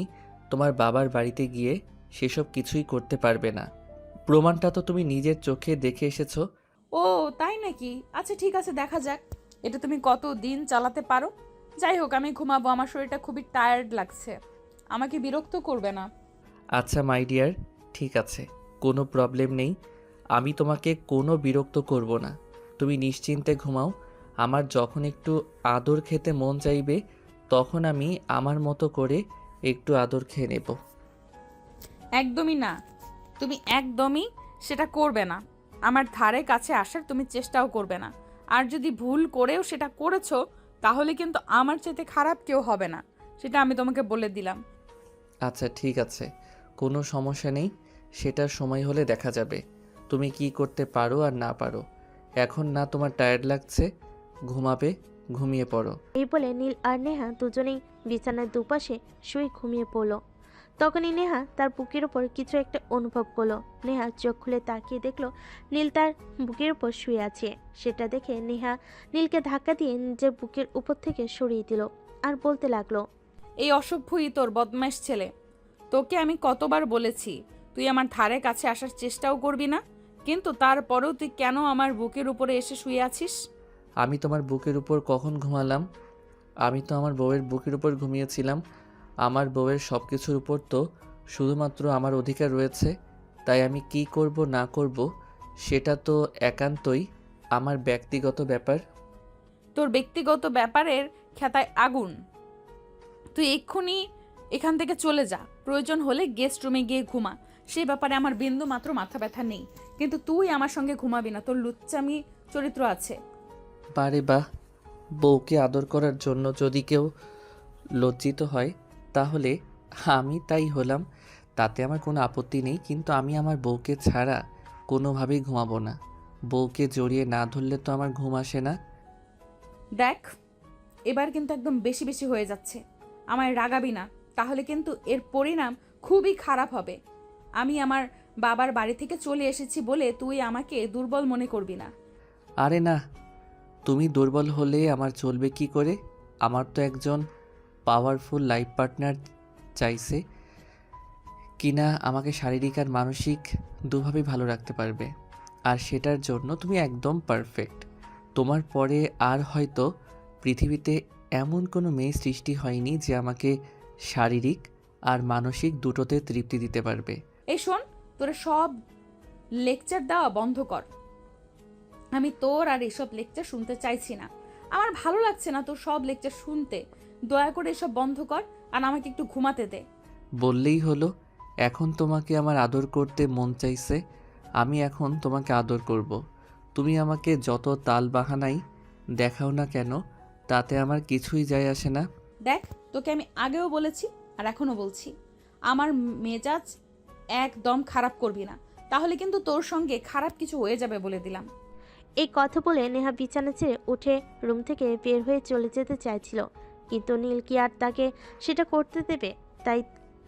তোমার বাবার বাড়িতে গিয়ে সেসব কিছুই করতে পারবে না। প্রমাণটা তো তুমি নিজের চোখে দেখে এসেছো। ও তাই নাকি? আচ্ছা ঠিক আছে, দেখা যাক এটা তুমি কত দিন চালাতে পারো। যাই হোক, আমি ঘুমাবো, আমার শরীরটা খুবই টায়ার্ড লাগছে। আমাকে বিরক্ত করবে না। আচ্ছা মাই ডিয়ার, ঠিক আছে, কোনো প্রবলেম নেই। আমি তোমাকে কোনো বিরক্ত করব না। তুমি নিশ্চিন্তে ঘুমাও। আমার যখন একটু আদর খেতে মন চাইবে তখন আমি আমার মতো করে একটু আদর খেয়ে নেব। একদমই না, তুমি একদমই সেটা করবে না। আমার ধারে কাছে আসার তুমি চেষ্টাও করবে না। আর যদি ভুল করেও সেটা করেছো তাহলে কিন্তু আমার চাইতে খারাপ কেউ হবে না, সেটা আমি তোমাকে বলে দিলাম। আচ্ছা ঠিক আছে, কোনো সমস্যা নেই, সেটা সময় হলে দেখা যাবে তুমি কি করতে পারো আর না পারো। এখন না তোমার টায়ার্ড লাগছে, ঘুমাবে, ঘুমিয়ে পড়ো। এই বলে নীল আর নেহা দুজনেই বিছানার দুপাশে শুয়ে ঘুমিয়ে পড়ল। তখনই নেহা তার বুকের উপর কিছু একটা অনুভব করলো। নেহা চোখ খুলে তাকিয়ে দেখলো নীল তার বুকের উপর শুয়ে আছে। সেটা দেখে নেহা নীলকে ধাক্কা দিয়ে নিজের বুকের উপর থেকে সরিয়ে দিল আর বলতে লাগলো, এই অসভ্যই তোর বদমাইশ ছেলে। তোকে আমি কতবার বলেছি তুই আমার ধারে কাছে আসার চেষ্টাও করবি না, কিন্তু তারপরেও তুই কেন আমার বুকের উপরে এসে শুয়ে আছিস? আমি তোমার বুকের উপর কখন ঘুমালাম? আমি তো আমার বউয়ের বুকের উপর ঘুমিয়েছিলাম। আমার বউয়ের সব কিছুর উপর তো শুধুমাত্র আমার অধিকার রয়েছে। তাই আমি কি করব না করব সেটা তো একান্তই আমার ব্যক্তিগত ব্যাপার। তোর ব্যক্তিগত ব্যাপারের খেতায় আগুন। তুই এক্ষুনি এখান থেকে চলে যা, প্রয়োজন হলে গেস্ট রুমে গিয়ে ঘুমা, সে ব্যাপারে আমার বিন্দু মাত্র মাথা ব্যথা নেই। কিন্তু তুই আমার সঙ্গে ঘুমাবি না, তোর লুচ্চামি চরিত্র আছে। বারে বাহ, বউকে আদর করার জন্য যদি কেউ লজ্জিত হয় তাহলে আমি তাই হলাম, তাতে আমার কোনো আপত্তি নেই। কিন্তু আমি আমার বউকে ছাড়া কোনোভাবেই ঘুমাবো না। বউকে জড়িয়ে না ধরলে তো আমার ঘুম আসে না। দেখ, এবার কিন্তু একদম বেশি বেশি হয়ে যাচ্ছে। আমায় রাগাবি না, তাহলে কিন্তু এর পরিণাম খুবই খারাপ হবে। আমি আমার বাবার বাড়ি থেকে চলে এসেছি বলে তুই আমাকে দুর্বল মনে করবি না। আরে না, তুমি দুর্বল হলে আমার চলবে কি করে? আমার তো একজন পাওয়ারফুল লাইফ পার্টনার চাইছে কিনা আমাকে শারীরিক আর মানসিক দুভাবেই ভালো রাখতে পারবে। আর সেটার জন্য তুমি একদম পারফেক্ট। তোমার পরে আর হয়তো পৃথিবীতে এমন কোনো মেয়ে সৃষ্টি হয়নি যে আমাকে শারীরিক আর মানসিক দুটোতে তৃপ্তি দিতে পারবে। এই শোন, তোরা সব লেকচার দেওয়া বন্ধ কর। আমি তোর আর এসব লেকচার শুনতে চাইছি না। আমার ভালো লাগছে না তোর সব লেকচার শুনতে। দয়া করে এসব বন্ধ কর আর আমাকে একটু ঘুমাতে দে। বললেই হলো, এখন তোমাকে আমার আদর করতে মন চাইছে, আমি এখন তোমাকে আদর করব। তুমি আমাকে যত তাল বাহানাই দেখাও না কেন তাতে আমার কিছুই যায় আসে না। দেখ, তোকে আমি আগেও বলেছি আর এখনো বলছি, আমার মেজাজ একদম খারাপ করবি না, তাহলে কিন্তু তোর সঙ্গে খারাপ কিছু হয়ে যাবে বলে দিলাম। এই কথা বলে নেহা বিছানা ছেড়ে উঠে রুম থেকে বের হয়ে চলে যেতে চাইছিল, কিন্তু নীল কি আর তাকে সেটা করতে দেবে? তাই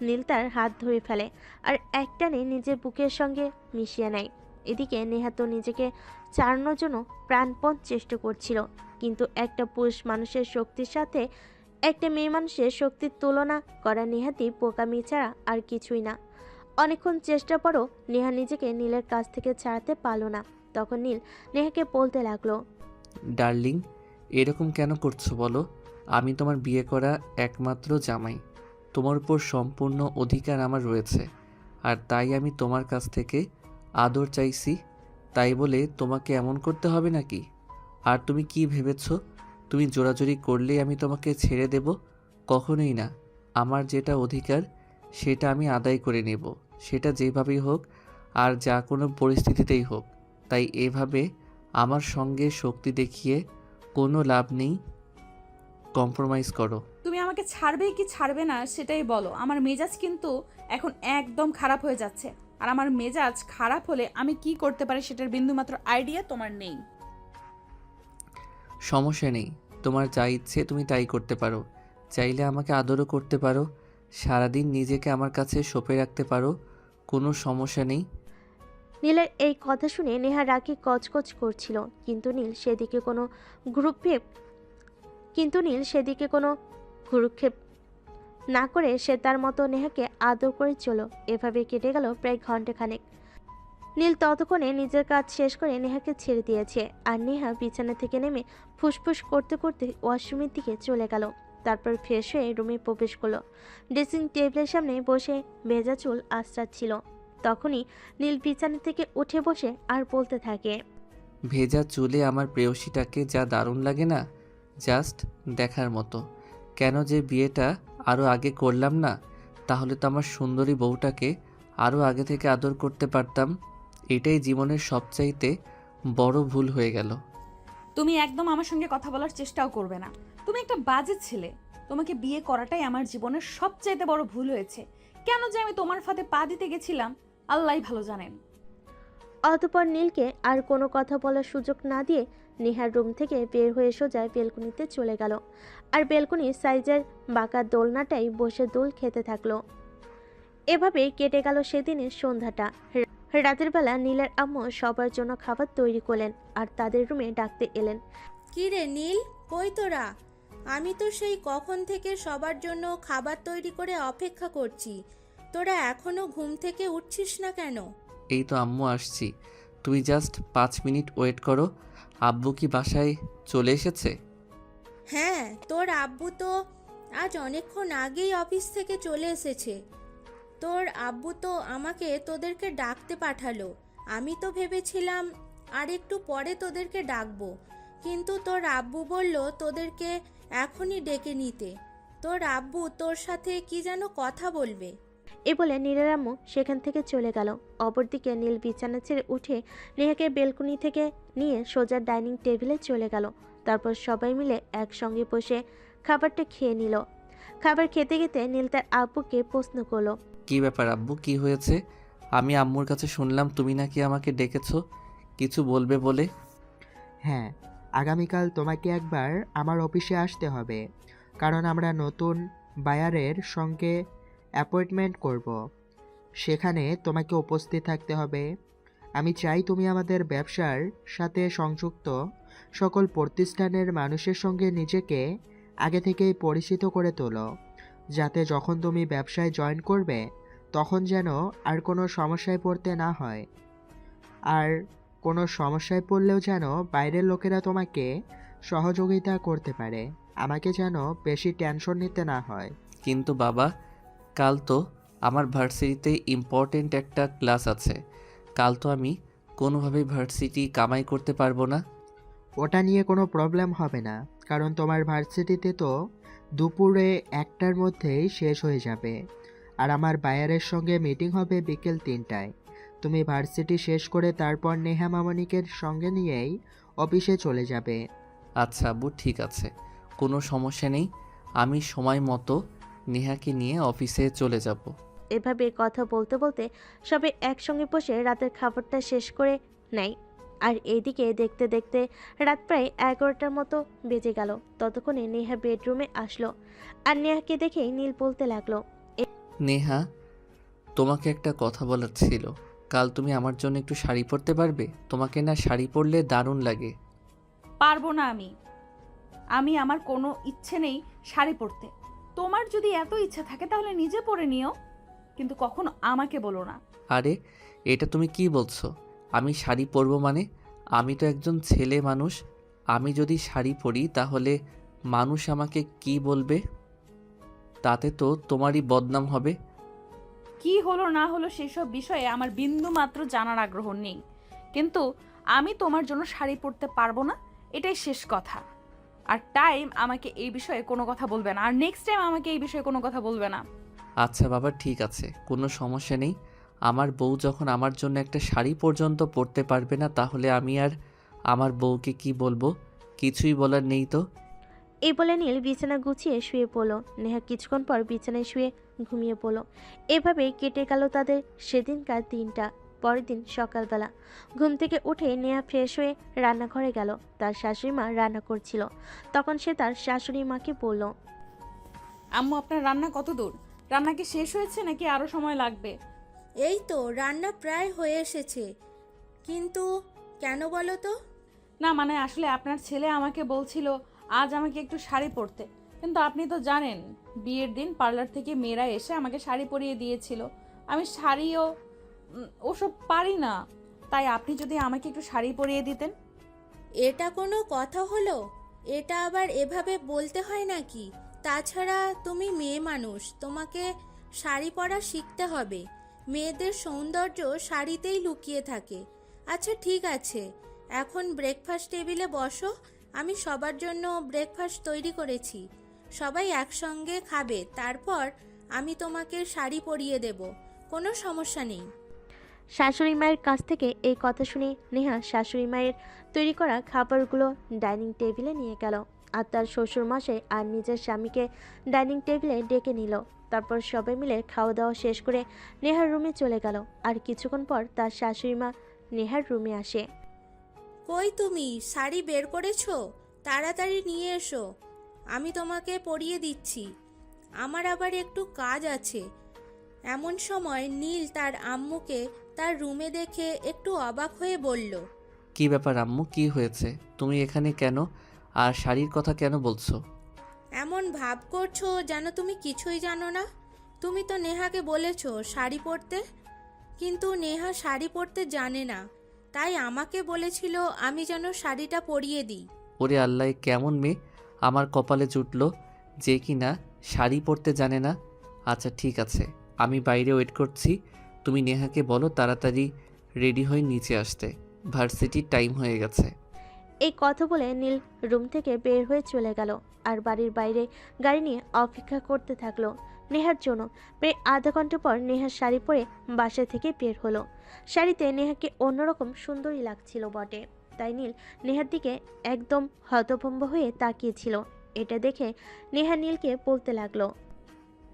নীল তার হাত ধরে ফেলে আর একটানে নিজের বুকের সঙ্গে মিশিয়ে নেয়। এদিকে নেহা তো নিজেকে ছাড়ানোর জন্য প্রাণপণ চেষ্টা করছিল, কিন্তু একটা পুরুষ মানুষের শক্তির সাথে একটা মেয়ে মানুষের শক্তির তুলনা করা নেহাতি বোকামি ছাড়া আর কিছুই না। অনেকক্ষণ চেষ্টার পরও নেহা নিজেকে নীলের কাছ থেকে ছাড়াতে পারল না। তখন নীল নেহাকে বলতে লাগলো, ডার্লিং, এরকম কেন করছো বলো? আমি তোমার বিয়ে করা একমাত্র জামাই। তোমার উপর সম্পূর্ণ অধিকার আমার রয়েছে, আর তাই আমি তোমার কাছ থেকে আদর চাইছি। তাই বলে তোমাকে এমন করতে হবে নাকি? আর তুমি কি ভেবেছো তুমি জোরাজুরি করলেই আমি তোমাকে ছেড়ে দেব? কখনোই না। আমার যেটা অধিকার সেটা আমি আদায় করে নেব, সেটা যেভাবেই হোক আর যা কোনো পরিস্থিতিতেই হোক। তাই এভাবে আমার সঙ্গে শক্তি দেখিয়ে কোনো লাভ নেই, কম্প্রোমাইজ করো। তুমি আমাকে আমাকে ছাড়বে কি ছাড়বে না সেটাই বলো। আমার মেজাজ কিন্তু এখন একদম খারাপ হয়ে যাচ্ছে, আর আমার মেজাজ খারাপ হলে আমি কি করতে পারি সেটার বিন্দুমাত্র আইডিয়া তোমার নেই। সমস্যা নেই, তোমার যা ইচ্ছে তুমি তাই করতে পারো। চাইলে আমাকে আদরও করতে পারো, সারাদিন নিজেকে আমার কাছে সঁপে রাখতে পারো, কোনো সমস্যা নেই। নীলের এই কথা শুনে নেহা রাগে কচকচ করছিল, কিন্তু নীল সেদিকে কোনো ভ্রুক্ষেপ ভ্রুক্ষেপ না করে সে তার মতো নেহাকে আদর করে চলো। এভাবে কেটে গেল প্রায় ঘন্টাখানেক। নীল ততক্ষণে নিজের কাজ শেষ করে নেহাকে ছেড়ে দিয়েছে, আর নেহা বিছানা থেকে নেমে ফুসফুস করতে করতে ওয়াশরুমের দিকে চলে গেল। তারপর ফ্রেশ হয়ে রুমে প্রবেশ করলো। ড্রেসিং টেবিলের সামনে বসে ভেজা চুল আঁচড়াচ্ছিল। তখনই নীল বিছানা থেকে উঠে বসে আর বলতে থাকে, ভেজা চুলে আমার প্রেয়সীটাকে যা দারুণ লাগে না, জাস্ট দেখার মতো। কেন যে বিয়েটা আরও আগে করলাম না, তাহলে তো আমার সুন্দরী বউটাকে আরও আগে থেকে আদর করতে পারতাম। এটাই জীবনের সবচাইতে বড় ভুল হয়ে গেল। তুমি একদম আমার সঙ্গে কথা বলার চেষ্টাও করবে না। তুমি একটা বাজে ছেলে। তোমাকে বিয়ে করাটাই আমার জীবনের সবচাইতে বড় ভুল হয়েছে। কেন যে আমি তোমার ফাঁদে পা দিতে গেছিলাম আল্লাহই ভালো জানেন। অতঃপর নীলকে আর কোনো কথা বলার সুযোগ না দিয়ে নেহার রুম থেকে বের হয়ে সোজা বেলকনিতে চলে গেল, আর বেলকনির সাইজের বাঁকা দোলনাটাই বসে দোল খেতে থাকলো। এভাবেই কেটে গেল সেদিনের সন্ধ্যাটা। রাতের বেলা নীলের আম্মু সবার জন্য খাবার তৈরি করলেন আর তাদের রুমে ডাকতে এলেন। কি রে নীল, কই তোরা? আমি তো সেই কখন থেকে সবার জন্য খাবার তৈরি করে অপেক্ষা করছি। তোরা এখনো ঘুম থেকে উঠছিস না কেন? এই তো আম্মু আসছি, তুমি জাস্ট 5 মিনিট ওয়েট করো। আব্বু কি বাসায় চলে এসেছে? হ্যাঁ, তোর আব্বু তো আজ অনেকক্ষণ আগেই অফিস থেকে চলে এসেছে। তোর আব্বু তো আমাকে তোদেরকে ডাকতে পাঠালো। আমি তো ভেবেছিলাম আর একটু পরে তোদেরকে ডাকবো, কিন্তু তোর আব্বু বলল তোদেরকে এখনই ডেকে নিতে। তোর আব্বু তোর সাথে কি যেন কথা বলবে। এ বলে নীলের আম্মু সেখান থেকে চলে গেল। অপরদিকে নীল বিছানা ছেড়ে উঠে নেহাকে বেলকনি থেকে নিয়ে সোজা ডাইনিং টেবিলে চলে গেল। তারপর সবাই মিলে একসঙ্গে বসে খাবারটা খেয়ে নিল। খাবার খেতে খেতে নীল তার আব্বুকে প্রশ্ন করলো, কি ব্যাপার আব্বু, কি হয়েছে? আমি আম্মুর কাছে শুনলাম তুমি নাকি আমাকে ডেকেছো কিছু বলবে বলে। হ্যাঁ, আগামীকাল তোমাকে একবার আমার অফিসে আসতে হবে, কারণ আমরা নতুন বায়ারের সঙ্গে অ্যাপয়েন্টমেন্ট করব। সেখানে তোমাকে উপস্থিত থাকতে হবে। আমি চাই তুমি আমাদের ব্যবসার সাথে সংযুক্ত সকল প্রতিষ্ঠানের মানুষের সঙ্গে নিজেকে আগে থেকেই পরিচিত করে তোলো, যাতে যখন তুমি ব্যবসায় জয়েন করবে তখন যেন আর কোনো সমস্যায় পড়তে না হয়। আর কোনো সমস্যায় পড়লেও যেন বাইরের লোকেরা তোমাকে সহযোগিতা করতে পারে, আমাকে যেন বেশি টেনশন নিতে না হয়। কিন্তু বাবা, কাল তো আমার ভার্সিটিতে ইম্পর্টেন্ট একটা ক্লাস আছে। কাল তো আমি কোনোভাবেই ভার্সিটি কামাই করতে পারবো না। ওটা নিয়ে কোনো প্রবলেম হবে না, কারণ তোমার ভার্সিটিতে তো দুপুরে 1টার মধ্যেই শেষ হয়ে যাবে, আর আমার বায়ারের সঙ্গে মিটিং হবে বিকেল 3টায়। তুমি ভার্সিটি শেষ করে তারপর নেহা মামনিকের সঙ্গে নিয়েই অফিসে চলে যাবে। আচ্ছা আব্বু, ঠিক আছে, কোনো সমস্যা নেই। আমি সময় মতো নেহাকে নিয়ে অফিসে চলে যাব। এভাবে কথা বলতে বলতে সবাই একসঙ্গে বসে রাতের খাবারটা শেষ করে নেয়। আর এইদিকে দেখতে দেখতে রাত প্রায় 11টার মতো বেজে গেল। ততক্ষণে নেহা বেডরুমে আসলো, আর নেহাকে দেখেই নীল বলতে লাগলো, নেহা, তোমাকে একটা কথা বলার ছিল। কাল তুমি আমার জন্য একটু শাড়ি পরতে পারবে? তোমাকে না শাড়ি পরলে দারুণ লাগে। পারবো না আমি আমার কোনো ইচ্ছে নেই শাড়ি পরতে। তোমার যদি এত ইচ্ছে থাকে তাহলে নিজে পরে নিও, কিন্তু কখনো আমাকে বলো না। আরে, এটা তুমি কি বলছো? আমি শাড়ি পরবো মানে? আমি তো একজন ছেলে মানুষ। আমি যদি শাড়ি পরি তাহলে মানুষ আমাকে কি বলবে? তাতে তো তোমারই বদনাম হবে। কি হলো না হলো সেসব বিষয়ে আমার বিন্দু মাত্র জানার আগ্রহ নেই, কিন্তু আমি তোমার জন্য শাড়ি পরতে পারবো না, এটাই শেষ কথা। আর টাইম আমাকে এই বিষয়ে কোনো কথা বলবে না, আর নেক্সট টাইম আমাকে এই বিষয়ে কোনো কথা বলবে না। আচ্ছা বাবা, ঠিক আছে, কোনো সমস্যা নেই। আমার বউ যখন আমার জন্য একটা শাড়ি পর্যন্ত পরতে পারবে না, তাহলে আমি আর আমার বউকে কি বলবো? কিছুই বলার নেই তো। এই বলে নীল বিছানা গুছিয়ে শুয়ে পড়ল। নেহা কিছুক্ষণ পর বিছানায় শুয়ে ঘুমিয়ে পড়ল। এভাবেই কেটে গেল তাদের সেদিনকার দিনটা। পরের দিন সকালবেলা ঘুম থেকে উঠে নেহা ফ্রেশ হয়ে রান্নাঘরে গেল। তার শাশুড়ি মা রান্না করছিল। তখন সে তার শাশুড়ি মাকে বলল, আম্মু, আপনার রান্না কত দূর? রান্না কি শেষ হয়েছে নাকি আরো সময় লাগবে? এই তো রান্না প্রায় হয়ে এসেছে, কিন্তু কেন বলো তো? না মানে আসলে আপনার ছেলে আমাকে বলছিল আজ আমাকে একটু শাড়ি পরতে, কিন্তু আপনি তো জানেন বিয়ের দিন পার্লার থেকে মেয়েরা এসে আমাকে শাড়ি পরিয়ে দিয়েছিল। আমি শাড়িও ওসব পারি না, তাই আপনি যদি আমাকে একটু শাড়ি পরিয়ে দিতেন। এটা কোনো কথা হলো? এটা আবার এভাবে বলতে হয় নাকি? তাছাড়া তুমি মেয়ে মানুষ, তোমাকে শাড়ি পরা শিখতে হবে। মেয়েদের সৌন্দর্য শাড়িতেই লুকিয়ে থাকে। আচ্ছা ঠিক আছে, এখন ব্রেকফাস্ট টেবিলে বসো। আমি সবার জন্য ব্রেকফাস্ট তৈরি করেছি, সবাই একসঙ্গে খাবে। তারপর আমি তোমাকে শাড়ি পরিয়ে দেব, কোনো সমস্যা নেই। শাশুড়ি মায়ের কাছ থেকে এই কথা শুনে নেহা শাশুড়ি মায়ের তৈরি করা খাবারগুলো ডাইনিং টেবিলে নিয়ে গেল। আর তার শ্বশুর মশাই আর নিজের স্বামীকে ডাইনিং টেবিলে ডেকে নিল। তারপর সবাই মিলে খাওয়া দাওয়া শেষ করে নেহার রুমে চলে গেল। আর কিছুক্ষণ পর তার শাশুড়ি মা নেহার রুমে আসে। কই তুমি, শাড়ি বের করেছো? তাড়াতাড়ি নিয়ে এসো, আমি তোমাকে পরিয়ে দিচ্ছি। আমার আবার একটু কাজ আছে। এমন সময় নীল তার আম্মুকে তার রুমে দেখে একটু অবাক হয়ে বলল, কি ব্যাপার আম্মু, কি হয়েছে? তুমি এখানে কেন? আর শাড়ির কথা কেন বলছো? এমন ভাব করছো যেন তুমি কিছুই জানো না। তুমি তো নেহাকে বলেছো শাড়ি পরতে, কিন্তু নেহা শাড়ি পরতে জানে না, তাই আমাকে বলেছিল আমি যেন শাড়িটা পরিয়ে দিই। ওরে আল্লাহ, কেমন মেয়ে আমার কপালে জুটলো যে কি না শাড়ি পরতে জানে না। আচ্ছা ঠিক আছে, আমি বাইরে ওয়েট করছি। তুমি নেহাকে বলো তাড়াতাড়ি রেডি হয়ে নিচে আসতে, ভার্সিটির টাইম হয়ে গেছে। এই কথা বলে নীল রুম থেকে বের হয়ে চলে গেল। আর বাড়ির বাইরে গাড়ি নিয়ে অপেক্ষা করতে থাকলো নেহার জন্য। প্রায় আধা ঘন্টা পর নেহার শাড়ি পরে বাসা থেকে বের হলো। শাড়িতে নেহাকে অন্যরকম সুন্দরী লাগছিল বটে, তাই নীল নেহার দিকে একদম হতভম্ব হয়ে তাকিয়েছিল। এটা দেখে নেহা নীলকে বলতে লাগলো,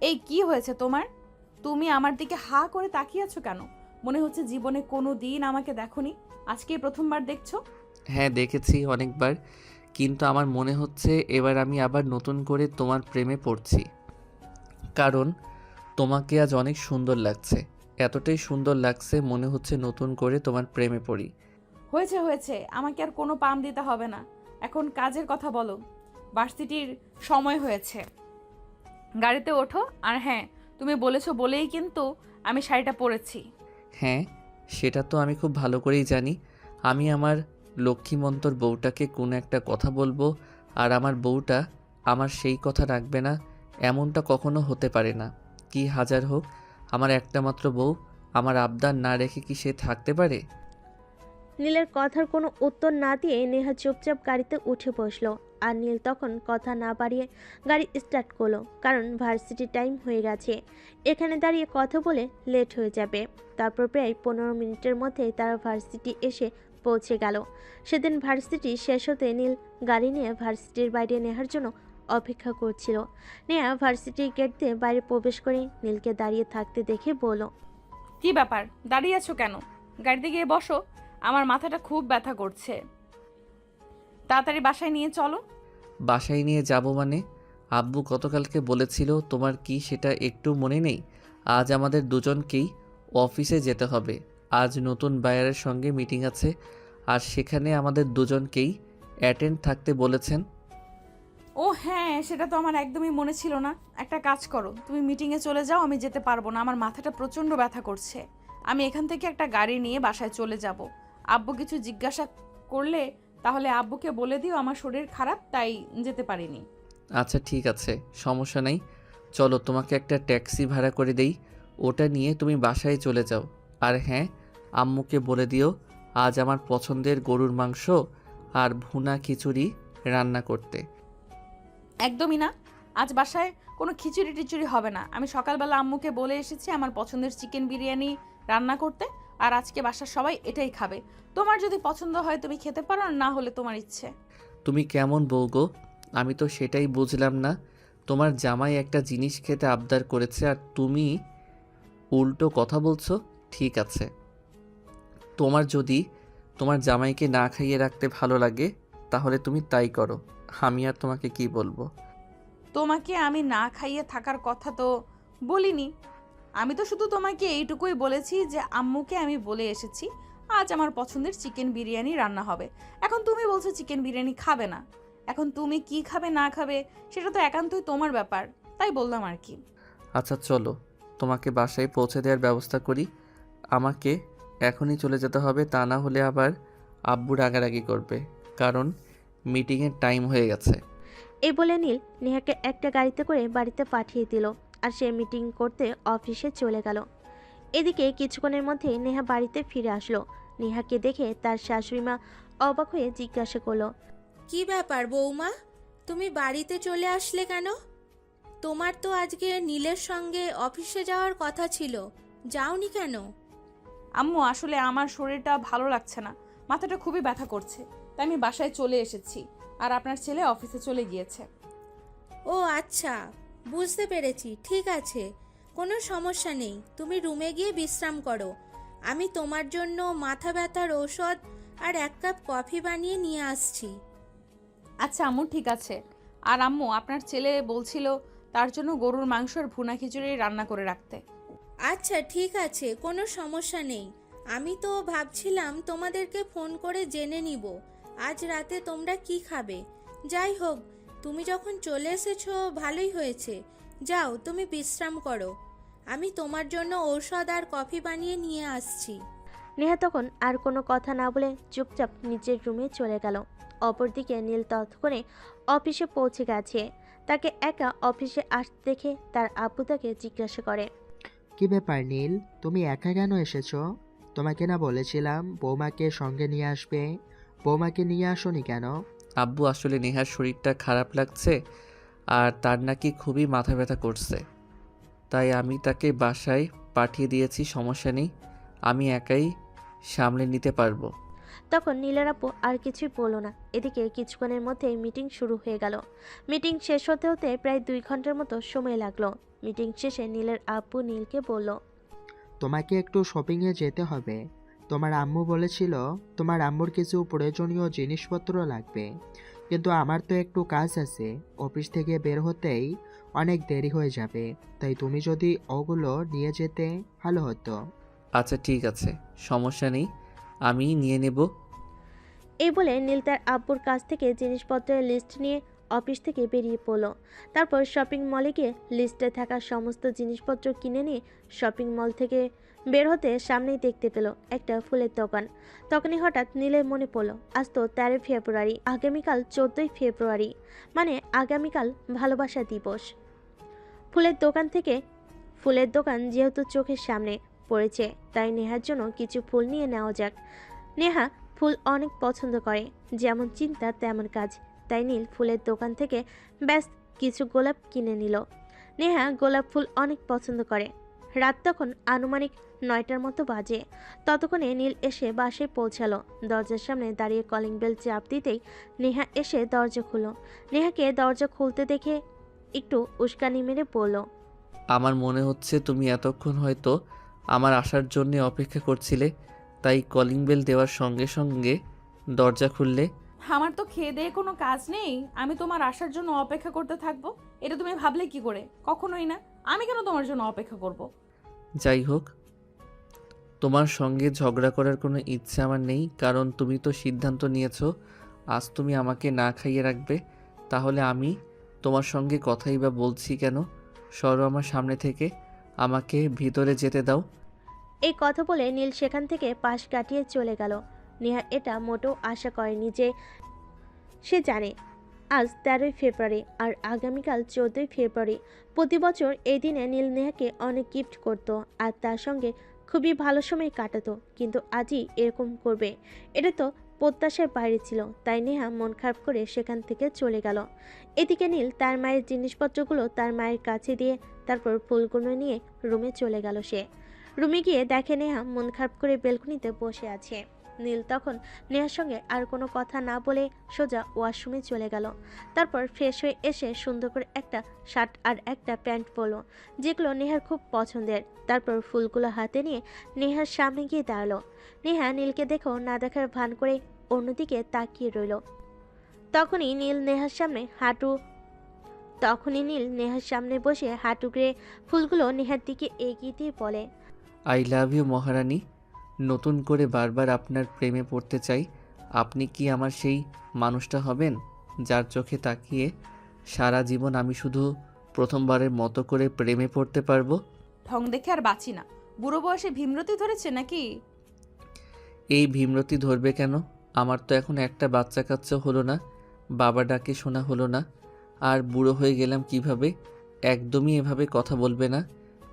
এই কি হয়েছে তোমার? তুমি আমার দিকে হা করে তাকিয়ে আছো কেন? মনে হচ্ছে জীবনে কোনো দিন আমাকে দেখোনি, আজকেই প্রথমবার দেখছো। হ্যাঁ দেখেছি অনেকবার, কিন্তু আমার মনে হচ্ছে এবার আমি আবার নতুন করে তোমার প্রেমে পড়ছি। কারণ তোমাকে আজ অনেক সুন্দর লাগছে, এতটাই সুন্দর লাগছে মনে হচ্ছে নতুন করে তোমার প্রেমে পড়ি। হয়েছে হয়েছে, আমাকে আর কোনো পাম দিতে হবে না। এখন কাজের কথা বলো। ভার্সিটির সময় হয়েছে, গাড়িতে ওঠো। আর হ্যাঁ, তুমি বলেছো বলেই কিন্তু আমি শাড়িটা পরেছি। হ্যাঁ সেটা তো আমি খুব ভালো করেই জানি। আমি আমার লক্ষ্মীমন্তর বউটাকে কোনো একটা কথা বলবো, আর আমার বউটা আমার সেই কথা রাখবে না, এমনটা কখনো হতে পারে না। কি হাজার হোক আমার একটা মাত্র বউ, আমার আবদার না রেখে কি সে থাকতে পারে? নীলের কথার কোনো উত্তর না দিয়ে নেহা চুপচাপ গাড়িতে উঠে বসলো। আর নীল তখন কথা না বাড়িয়ে গাড়ি স্টার্ট করলো, কারণ ভার্সিটি টাইম হয়ে গেছে। এখানে দাঁড়িয়ে কথা বলে লেট হয়ে যাবে। তারপর প্রায় 15 মিনিটের মধ্যে তারা ভার্সিটি এসে পৌঁছে গেল। সেদিন ভার্সিটি শেষ হতে নীল গাড়ি নিয়ে ভার্সিটির বাইরে নেহার জন্য অপেক্ষা করছিল। নেহা ভার্সিটির গেট দিয়ে বাইরে প্রবেশ করে নীলকে দাঁড়িয়ে থাকতে দেখে বলল, কি ব্যাপার, দাঁড়িয়ে আছো কেন? গাড়িতে গিয়ে বসো, আমার মাথাটা খুব ব্যথা করছে। তাড়াতাড়ি বাসায় নিয়ে চলো। বাসায় নিয়ে যাব মানে? আব্বু গতকালকে বলেছিল তোমার কি সেটা একটু মনে নেই? আজ আমাদের দুজনকেই অফিসে যেতে হবে। আজ নতুন বায়ারের সঙ্গে মিটিং আছে, আর সেখানে আমাদের দুজনকেই অ্যাটেন্ড থাকতে বলেছেন। ও হ্যাঁ, সেটা তো আমার একদমই মনে ছিল না। একটা কাজ করো, তুমি মিটিংয়ে চলে যাও, আমি যেতে পারবো না, আমার মাথাটা প্রচণ্ড ব্যথা করছে। আমি এখান থেকে একটা গাড়ি নিয়ে বাসায় চলে যাব। আব্বু কিছু জিজ্ঞাসা করলে তাহলে আব্বুকে বলে দিও আমার শরীর খারাপ, তাই যেতে পারিনি। আচ্ছা ঠিক আছে, সমস্যা নেই। চলো তোমাকে একটা ট্যাক্সি ভাড়া করে দেই, ওটা নিয়ে তুমি বাসায় চলে যাও। আর হ্যাঁ, আম্মুকে বলে দিও আজ আমার পছন্দের গরুর মাংস আর ভুনা খিচুড়ি রান্না করতে। একদমই না, আজ বাসায় কোনো খিচুড়ি টিচুড়ি হবে না। আমি সকালবেলা আম্মুকে বলে এসেছি আমার পছন্দের চিকেন বিরিয়ানি রান্না করতে, আর আজকে বাসার সবাই এটাই খাবে। তোমার যদি পছন্দ হয় তুমি খেতে পারো, আর না হলে তোমার ইচ্ছে। তুমি কেমন বউ গো? আমি তো সেটাই বুঝলাম না। তোমার জামাই একটা জিনিস খেতে আবদার করেছে আর তুমি উল্টো কথা বলছো। ঠিক আছে, তোমার যদি তোমার জামাইকে না খাইয়ে রাখতে ভালো লাগে তাহলে তুমি তাই করো। আমি আর তোমাকে কি বলবো? তোমাকে আমি না খাইয়ে থাকার কথা তো বলিনি। আমি তো শুধু তোমাকে এইটুকুই বলেছি যে আম্মুকে আমি বলে এসেছি আজ আমার পছন্দের চিকেন বিরিয়ানি রান্না হবে। এখন তুমি বলছো চিকেন বিরিয়ানি খাবে না। এখন তুমি কি খাবে না খাবে সেটা তো একান্তই তোমার ব্যাপার, তাই বললাম আর কি। আচ্ছা চলো, তোমাকে বাসায় পৌঁছে দেওয়ার ব্যবস্থা করি। আমাকে এখনই চলে যেতে হবে, তা না হলে আবার আব্বু রাগারাগি করবে, কারণ মিটিংয়ের টাইম হয়ে গেছে। এই বলে নীল নেহাকে একটা গাড়িতে করে বাড়িতে পাঠিয়ে দিল আর সে মিটিং করতে অফিসে চলে গেল। এদিকে কিছুক্ষণের মধ্যেই নেহা বাড়িতে ফিরে আসলো। নেহাকে দেখে তার শাশুড়িমা অবাক হয়ে জিজ্ঞাসা করলো, কি ব্যাপার বৌমা, তুমি বাড়িতে চলে আসলে কেন? তোমার তো আজকে নীলের সঙ্গে অফিসে যাওয়ার কথা ছিল, যাওনি কেন? আম্মু আসলে আমার শরীরটা ভালো লাগছে না, মাথাটা খুবই ব্যথা করছে, তাই আমি বাসায় চলে এসেছি। আর আপনার ছেলে অফিসে চলে গিয়েছে। ও আচ্ছা, বুঝতে পেরেছি, ঠিক আছে, কোনো সমস্যা নেই, তুমি রুমে গিয়ে বিশ্রাম করো। আমি তোমার জন্য মাথা ব্যথার ঔষধ আর 1 কাপ কফি বানিয়ে নিয়ে আসছি। আচ্ছা আম্মু, ঠিক আছে। আর আম্মু, আপনার ছেলে বলছিল তার জন্য গরুর মাংস আর ভুনা খিচুড়ি রান্না করে রাখতে। আচ্ছা ঠিক আছে, কোনো সমস্যা নেই। আমি তো ভাবছিলাম তোমাদেরকে ফোন করে জেনে নিব আজ রাতে তোমরা কি খাবে। যাই হোক, তুমি যখন চলে এসেছো ভালোই হয়েছে। যাও, তুমি বিশ্রাম করো, আমি তোমার জন্য ঔষধ আর কফি বানিয়ে নিয়ে আসছি। নেহা তখন আর কোনো কথা না বলে চুপচাপ নিজের রুমে চলে গেল। অপরদিকে নীল তৎক্ষণে অফিসে পৌঁছে গেছে। তাকে একা অফিসে আসতে দেখে তার আব্বু তাকে জিজ্ঞাসা করে, কি ব্যাপার নীল, তুমি একা কেন এসেছো? তোমাকে না বলেছিলাম বৌমাকে সঙ্গে নিয়ে আসবে, বৌমাকে নিয়ে আসোনি কেন? আব্বু আসলে নেহার শরীরটা খারাপ লাগছে আর তার নাকি খুবই মাথা ব্যথা করছে, তাই আমি তাকে বাসায় পাঠিয়ে দিয়েছি। সমস্যা নেই, আমি একাই সামলে নিতে পারবো। তখন নীলের আব্বু আর কিছুই বলল না। এদিকে কিছুক্ষণের মধ্যেই মিটিং শুরু হয়ে গেল। মিটিং শেষ হতে হতে প্রায় 2 ঘন্টার মতো সময় লাগলো। মিটিং শেষে নীলের আব্বু নীলকে বলল, তোমাকে একটু শপিংয়ে যেতে হবে। তোমার আম্মু বলেছিল তোমার আম্মুর কিছু প্রয়োজনীয় জিনিসপত্র লাগবে, কিন্তু আমার তো একটু কাজ আছে, অফিস থেকে বের হতেই অনেক দেরি হয়ে যাবে, তাই তুমি যদি ওগুলো নিয়ে যেতে ভালো হতো। আচ্ছা ঠিক আছে, সমস্যা নেই, আমি নিয়ে নেব। এই বলে নীল তার আব্বুর কাছ থেকে জিনিসপত্রের লিস্ট নিয়ে অফিস থেকে বেরিয়ে পড়ল। তারপর শপিং মলে গিয়ে লিস্টে থাকা সমস্ত জিনিসপত্র কিনে নিয়ে শপিং মল থেকে বের হতে সামনেই দেখতে পেল একটা ফুলের দোকান। তখনই হঠাৎ নীলের মনে পড়ল আজ তো 13 ফেব্রুয়ারি, আগামীকাল 14 ফেব্রুয়ারি, মানে আগামীকাল ভালোবাসা দিবস। ফুলের দোকান যেহেতু চোখের সামনে পড়েছে, তাই নেহার জন্য কিছু ফুল নিয়ে নেওয়া যাক। নেহা ফুল অনেক পছন্দ করে, যেমন চিন্তা তেমন কাজ, তাই নীল ফুলের দোকান থেকে ব্যাস কিছু গোলাপ কিনে নিল। নেহা গোলাপ ফুল অনেক পছন্দ করে। রাত তখন আনুমানিক 9টার মতো বাজে। ততক্ষণে নীল এসে বাসায় পৌঁছালো। দরজার সামনে দাঁড়িয়ে কলিং বেল চাপ দিতেই নেহা এসে দরজা খুলল। নেহাকে দরজা খুলতে দেখে একটু উস্কানি মেরে বলল, আমার মনে হচ্ছে তুমি এতক্ষণ হয়তো আমার আসার জন্য অপেক্ষা করছিলে, তাই কলিং বেল দেওয়ার সঙ্গে সঙ্গে দরজা খুললে। আমার তো খেয়ে দেয়ে কোনো কাজ নেই, আমি তোমার আসার জন্য অপেক্ষা করতে থাকবো? এটা তুমি ভাবলে কি করে? কখনোই না। আমি কেন তোমার জন্য অপেক্ষা করব? যাই হোক, তোমার সঙ্গে ঝগড়া করার কোনো ইচ্ছে আমার নেই, কারণ তুমি তো সিদ্ধান্ত নিয়েছো আজ তুমি আমাকে না খাইয়ে রাখবে। তাহলে আমি তোমার সঙ্গে কথাই বা বলছি কেন? সরো আমার সামনে থেকে, আমাকে ভিতরে যেতে দাও। এই কথা বলে নীল সেখান থেকে পাশ কাটিয়ে চলে গেল। নেহা এটা মোটেও আশা করেনি যে সে জানে আজ 13 ফেব্রুয়ারি আর আগামীকাল 14 ফেব্রুয়ারি। প্রতি বছর এই দিনে নীল নেহাকে অনেক গিফট করত আর তার সঙ্গে খুবই ভালো সময় কাটাতো, কিন্তু আজই এরকম করবে এটা তো প্রত্যাশার বাইরে ছিল। তাই নেহা মন খারাপ করে সেখান থেকে চলে গেল। এদিকে নীল তার মায়ের জিনিসপত্রগুলো তার মায়ের কাছে দিয়ে তারপর ফুলগুলো নিয়ে রুমে চলে গেল। সে রুমে গিয়ে দেখে নেহা মন খারাপ করে বেলকনিতে বসে আছে। নীল তখন নেহার সঙ্গে আর কোনো কথা না বলে সোজা ওয়াশরুমে চলে গেল। তারপর ফ্রেশ হয়ে এসে সুন্দর করে একটা শার্ট আর একটা প্যান্ট পরলো, যেগুলো নেহার খুব পছন্দের। তারপর ফুলগুলো হাতে নিয়ে নেহার সামনে গিয়ে দাঁড়ালো। নেহা নীলকে দেখেও না দেখার ভান করে অন্যদিকে তাকিয়ে রইল। তখনই নীল নেহার সামনে বসে হাঁটু গেড়ে ফুলগুলো নেহার দিকে এগিয়ে দিয়ে বলে, আই লাভ ইউ মহারানী। নতুন করে বারবার আপনার প্রেমে পড়তে চাই। আপনি কি আমার সেই মানুষটা হবেন যার চোখে তাকিয়ে সারা জীবন আমি শুধু প্রথমবারের মতো করে প্রেমে পড়তে পারবো? ঢং দেখে আর বাঁচি না। বুড়ো বয়সে ভীমরতি ধরেছে নাকি? এই ভীমরতি ধরবে কেন? আমার তো এখন একটা বাচ্চা কাচ্চা হলো না, বাবা ডাকে শোনা হলো না, আর বুড়ো হয়ে গেলাম কিভাবে? একদমই এভাবে কথা বলবে না।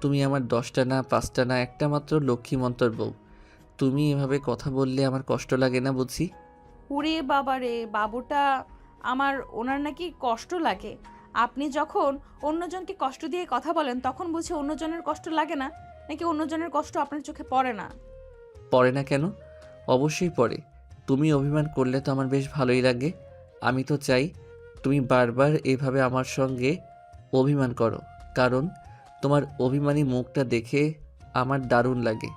তুমি আমার 10টা না 5টা না একটা মাত্র লক্ষ্মীমন্তর বউ। তুমি এভাবে কথা বললে আমার কষ্ট লাগে না বুঝি? উরে বাবারে, বাবুটা আমার, ওনার নাকি কষ্ট লাগে। আপনি যখন অন্যজনকে কষ্ট দিয়ে কথা বলেন তখন বুঝি অন্যজনের কষ্ট লাগে না, নাকি অন্যজনের কষ্ট আপনার চোখে পড়ে না? পড়ে না কেন? অবশ্যই পড়ে। তুমি অভিমান করলে তো আমার বেশ ভালোই লাগে। আমি তো চাই তুমি বারবার এভাবে আমার সঙ্গে অভিমান করো, কারণ তোমার অভিমানী মুখটা দেখে আমার দারুণ লাগে।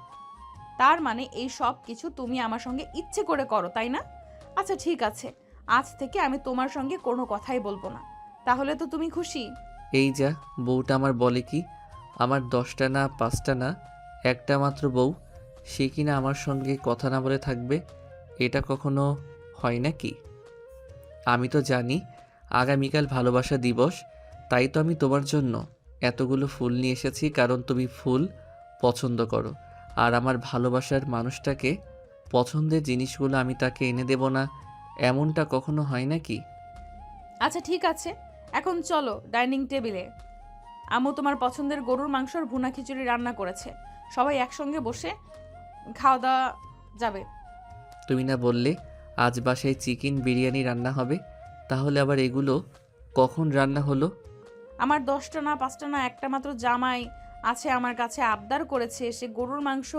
তার মানে এই সব কিছু তুমি আমার সঙ্গে ইচ্ছে করে করো, তাই না? আচ্ছা ঠিক আছে, আজ থেকে আমি তোমার সঙ্গে কোনো কথাই বলবো না। তাহলে তো তুমি খুশি? এই যা, বউটা আমার বলে কি আমার 10টা না 5টা না একটা মাত্র বউ, সে কিনা আমার সঙ্গে কথা না বলে থাকবে? এটা কখনো হয় নাকি? আমি তো জানি আগামীকাল ভালোবাসা দিবস, তাই তো আমি তোমার জন্য এতগুলো ফুল নিয়ে এসেছি, কারণ তুমি ফুল পছন্দ করো। আর আমার ভালোবাসার মানুষটাকে পছন্দের জিনিসগুলো আমি তাকে এনে দেব না, এমনটা কখনো হয় নাকি? আচ্ছা ঠিক আছে, এখন চলো ডাইনিং টেবিলে। আম্মু তোমার পছন্দের গরুর মাংসর ভুনা খিচুড়ি রান্না করেছে, সবাই একসঙ্গে বসে খাওয়া দাওয়া যাবে। তুমি না বললে আজ বাসায় চিকেন বিরিয়ানি রান্না হবে? তাহলে আবার এগুলো কখন রান্না হলো? আমার 10টা না 5টা না একটা মাত্র জামাই আছে, আমার কাছে আবদার করেছে সে গরুর মাংস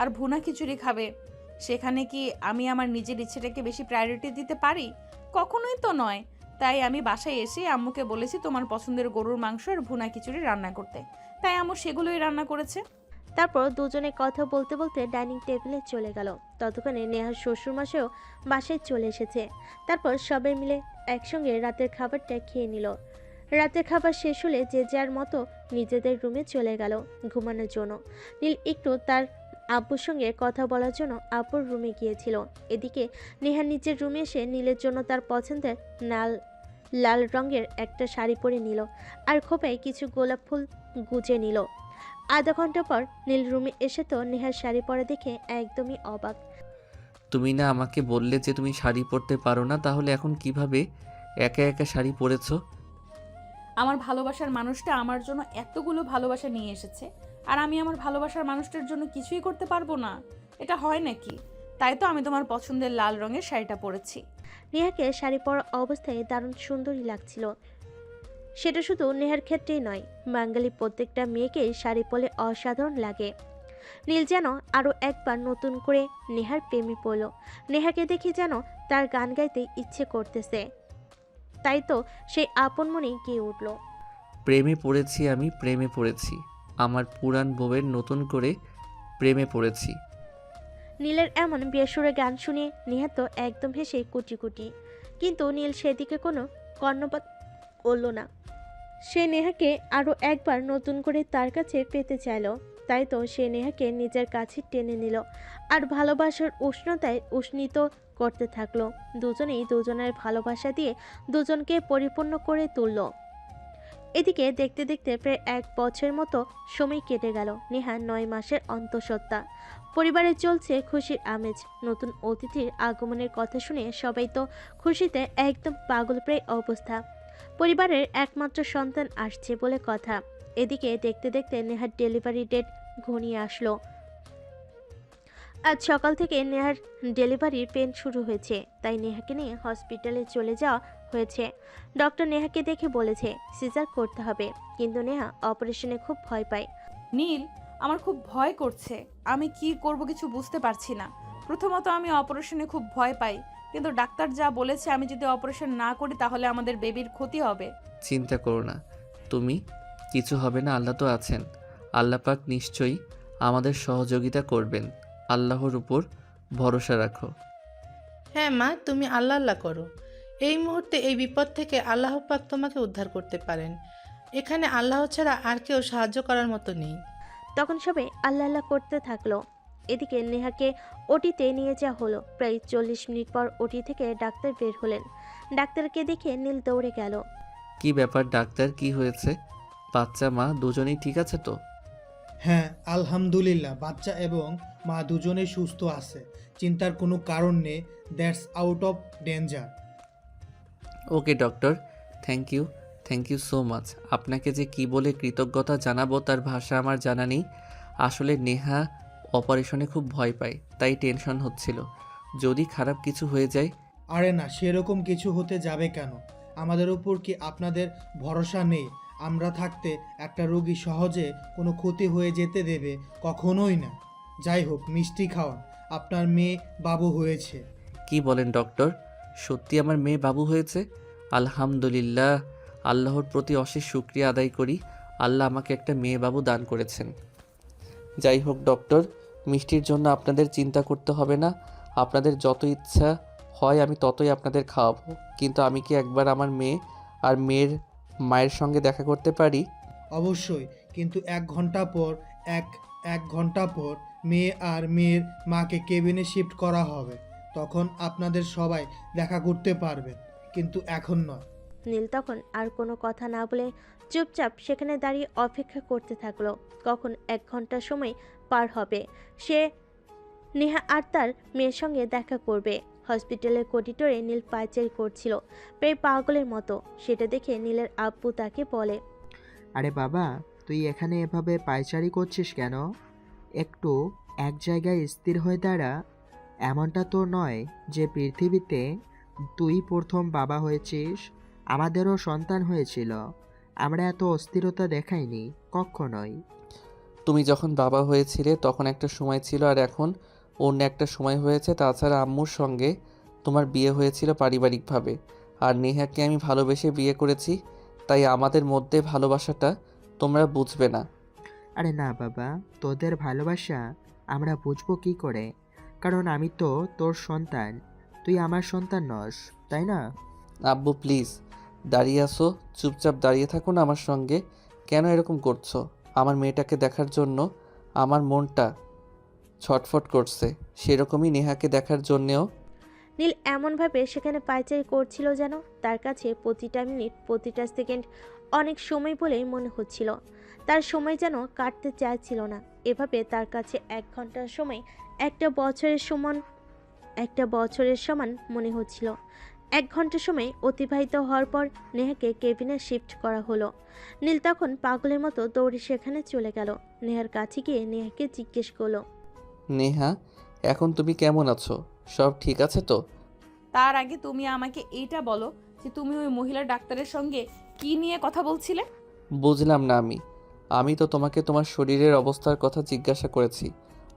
আর ভুনা খিচুড়ি খাবে। সেখানে কি আমি আমার নিজের ইচ্ছেটাকে বেশি প্রায়োরিটি দিতে পারি? কখনোই তো নয়। তাই আমি বাসায় এসে আম্মুকে বলেছি তোমার পছন্দের গরুর মাংস আর ভুনা খিচুড়ি রান্না করতে, তাই আম্মু সেগুলোই রান্না করেছে। তারপর দুজনে কথা বলতে বলতে ডাইনিং টেবিলে চলে গেল। ততক্ষণে নেহার শ্বশুরমশাইও বাসায় চলে এসেছে। তারপর সবাই মিলে একসঙ্গে রাতের খাবারটা খেয়ে নিল। রাতের খাবার শেষ হলে যে যার মতো নিজেদের রুমে চলে গেল ঘুমানোর জন্য। নীল একটু তার আব্বুর সঙ্গে কথা বলার জন্য আব্বুর রুমে গিয়েছিল। এদিকে নেহা নিজের রুমে এসে নীলের জন্য তার পছন্দের লাল রঙের একটা শাড়ি পরে নিল, আর খোপায় কিছু গোলাপ ফুল গুজে নিল। আধা ঘন্টা পর নীল রুমে এসে তো নেহার শাড়ি পরা দেখে একদমই অবাক। তুমি না আমাকে বললে যে তুমি শাড়ি পরতে পারো না, তাহলে এখন কিভাবে একা একা শাড়ি পরেছো? আমার ভালোবাসার মানুষটা আমার জন্য এতগুলো ভালোবাসা নিয়ে এসেছে, আর আমি আমার ভালোবাসার মানুষটার জন্য কিছুই করতে পারবো না? এটা হয় নাকি? তাই তো আমি তোমার পছন্দের লাল রঙের শাড়িটা পরেছি। নেহাকে শাড়ি পরা অবস্থায় দারুণ সুন্দরী লাগছিল। সেটা শুধু নেহার ক্ষেত্রেই নয়, বাঙালি প্রত্যেকটা মেয়েকেই শাড়ি পরলে অসাধারণ লাগে। নীল যেন আরও একবার নতুন করে নেহার প্রেমে পড়ল। নেহাকে দেখে যেন তার গান গাইতে ইচ্ছে করতেছে। তাই তো সেই আপন মনে গিয়ে উঠল। প্রেমে পড়েছি, আমি প্রেমে পড়েছি। আমার পুরান বউয়ের নতুন করে প্রেমে পড়েছি। নীলের এমন বেসুরে গান শুনে নেহা তো একদম হেসে কুটি কুটি, কিন্তু নীল সেদিকে কোনো কর্ণপাত করল না। সে নেহাকে আরও একবার নতুন করে তার কাছে পেতে চাইল। তাই তো সে নেহাকে নিজের কাছে টেনে নিল আর ভালোবাসার উষ্ণতায় উষ্ণিত করতে থাকলো। দুজনেই দুজনের ভালোবাসা দিয়ে দুজনকে পরিপূর্ণ করে তুলল। এদিকে দেখতে দেখতে প্রায় 1 বছর মতো সময় কেটে গেল। নেহা 9 মাসের অন্তঃসত্ত্বা। পরিবারে চলছে খুশির আমেজ। নতুন অতিথির আগমনের কথা শুনে সবাই তো খুশিতে একদম পাগল প্রায় অবস্থা। পরিবারের একমাত্র সন্তান আসছে বলে কথা। এদিকে দেখতে দেখতে নেহার ডেলিভারি ডেট ঘনিয়ে আসলো। আজ সকাল থেকে নেহার ডেলিভারির পেন শুরু হয়েছে, তাই নেহাকে নিয়ে হসপিটালে চলে যাওয়া হয়েছে। ডক্টর নেহাকে দেখে বলেছে সিজার করতে হবে, কিন্তু নেহা অপারেশনে খুব ভয় পায়। নীল, আমার খুব ভয় করছে, আমি কি করব কিছু বুঝতে পারছি না। প্রথমত আমি অপারেশনে খুব ভয় পাই, কিন্তু ডাক্তার যা বলেছে আমি যদি অপারেশন না করি তাহলে আমাদের বেবির ক্ষতি হবে। চিন্তা করো না তুমি, কিছু হবে না, আল্লাহ তো আছেন। আল্লাহ পাক নিশ্চয়ই আমাদের সহযোগিতা করবেন। আল্লাহর উপর ভরসা রাখো। হ্যাঁ মা, তুমি আল্লাহ আল্লাহ করো। এই মুহূর্তে এই বিপদ থেকে আল্লাহ পাক তোমাকে উদ্ধার করতে পারেন। এখানে আল্লাহ ছাড়া আর কেউ সাহায্য করার মতো নেই। তখন সবাই আল্লাহ আল্লাহ করতে থাকলো। এদিকে নেহাকে ওটিতে নিয়ে যাওয়া হলো। প্রায় 40 মিনিট পর ওটি থেকে ডাক্তার বের হলেন। ডাক্তারকে দেখে নীল দৌড়ে গেল। কি ব্যাপার ডাক্তার, কি হয়েছে? বাচ্চা মা দুজনেই ঠিক আছে তো? হ্যাঁ আলহামদুলিল্লাহ, বাচ্চা এবং মা দুজনেই সুস্থ আছে। চিন্তার কোনো কারণ নেই। That's out of danger. Okay doctor, thank you so much. আপনাকে যে কি বলে কৃতজ্ঞতা জানাবো তার ভাষা আমার জানা নেই। আসলে নেহা অপারেশনে খুব ভয় পায়, তাই টেনশন হচ্ছিল যদি খারাপ কিছু হয়ে যায়। আরে না, সেরকম কিছু হতে যাবে কেন? আমাদের উপর কি আপনাদের ভরসা নেই? আমরা থাকতে একটা রোগী সহজে কোনো ক্ষতি হয়ে যেতে দেবে কখনোই না। যাই হোক, মিষ্টি খাওয়ান, আপনার মেয়ে বাবু হয়েছে। কি বলেন ডক্টর, সত্যি আমার মেয়ে বাবু হয়েছে? আলহামদুলিল্লাহ, আল্লাহর প্রতি অশেষ শুকরিয়া আদায় করি। আল্লাহ আমাকে একটা মেয়ে বাবু দান করেছেন। যাই হোক ডক্টর, মিষ্টির জন্য আপনাদের চিন্তা করতে হবে না। আপনাদের যত ইচ্ছা হয় আমি ততই আপনাদের খাওয়াবো। কিন্তু আমি কি একবার আমার মেয়ে আর মেয়ের মায়ের সঙ্গে দেখা করতে পারি? অবশ্যই, কিন্তু এক ঘন্টা পর মেয়ে আর মেয়ের মাকে কেবিনে শিফট করা হবে। তখন আপনাদের সবাই দেখা করতে পারবেন, কিন্তু এখন নয়। নীল তখন আর কোনো কথা না বলে চুপচাপ সেখানে দাঁড়িয়ে অপেক্ষা করতে থাকলো। কখন 1 ঘন্টা সময় পার হবে, সে নেহা আর তার মেয়ের সঙ্গে দেখা করবে। হসপিটালের করিডোরে নীল পায়চারি করছিল প্রায় পাগলের মতো। সেটা দেখে নীলের আব্বু তাকে বলে, আরে বাবা, তুই এখানে এভাবে পায়চারি করছিস কেন? একটু এক জায়গায় স্থির হয়ে দাঁড়া। এমনটা তো নয় যে পৃথিবীতে তুই প্রথম বাবা হয়েছিস। আমাদেরও সন্তান হয়েছিল, আমরা এত অস্থিরতা দেখাইনি কখনোই। তুমি যখন বাবা হয়েছিলে তখন একটা সময় ছিল, আর এখন অন্য একটা সময় হয়েছে। তাছাড়া আম্মুর সঙ্গে তোমার বিয়ে হয়েছিল পারিবারিকভাবে, আর নেহাকে আমি ভালোবেসে বিয়ে করেছি। তাই আমাদের মধ্যে ভালোবাসাটা তোমরা বুঝবে না। আরে না বাবা, তোদের ভালোবাসা আমরা বুঝবো কি করে? কারণ আমি তো তোর সন্তান, তুই আমার সন্তান নস, তাই না? আব্বু প্লিজ দাঁড়িয়ে আসো, চুপচাপ দাঁড়িয়ে থাকো না আমার সঙ্গে। কেন এরকম করছো? আমার মেয়েটাকে দেখার জন্য আমার মনটা ছটফট করছে, সেরকমই নেহাকে দেখার জন্যেও। নীল এমনভাবে সেখানে পায়চারি করছিল যেন তার কাছে প্রতিটা মিনিট প্রতিটা সেকেন্ড অনেক সময় বলেই মনে হচ্ছিল। তার সময় যেন কাটতে চাইছিল না। এভাবে তার কাছে 1 ঘন্টার সময় একটা বছরের সমান মনে হচ্ছিল। 1 ঘন্টা সময় অতিবাহিত হওয়ার পর নেহাকে কেবিনে শিফট করা হলো। নীল তখন পাগলের মতো দৌড়ে সেখানে চলে গেল। নেহার কাছে গিয়ে নেহাকে জিজ্ঞেস করলো, নেহা, এখন তুমি কেমন আছো? সব ঠিক আছে তো? তার আগে তুমি আমাকে এইটা বলো যে তুমি ওই মহিলা ডাক্তারের সঙ্গে কি নিয়ে কথা বলছিলে? বুঝলাম না। আমি তো তোমাকে তোমার শরীরের অবস্থার কথা জিজ্ঞাসা করেছি,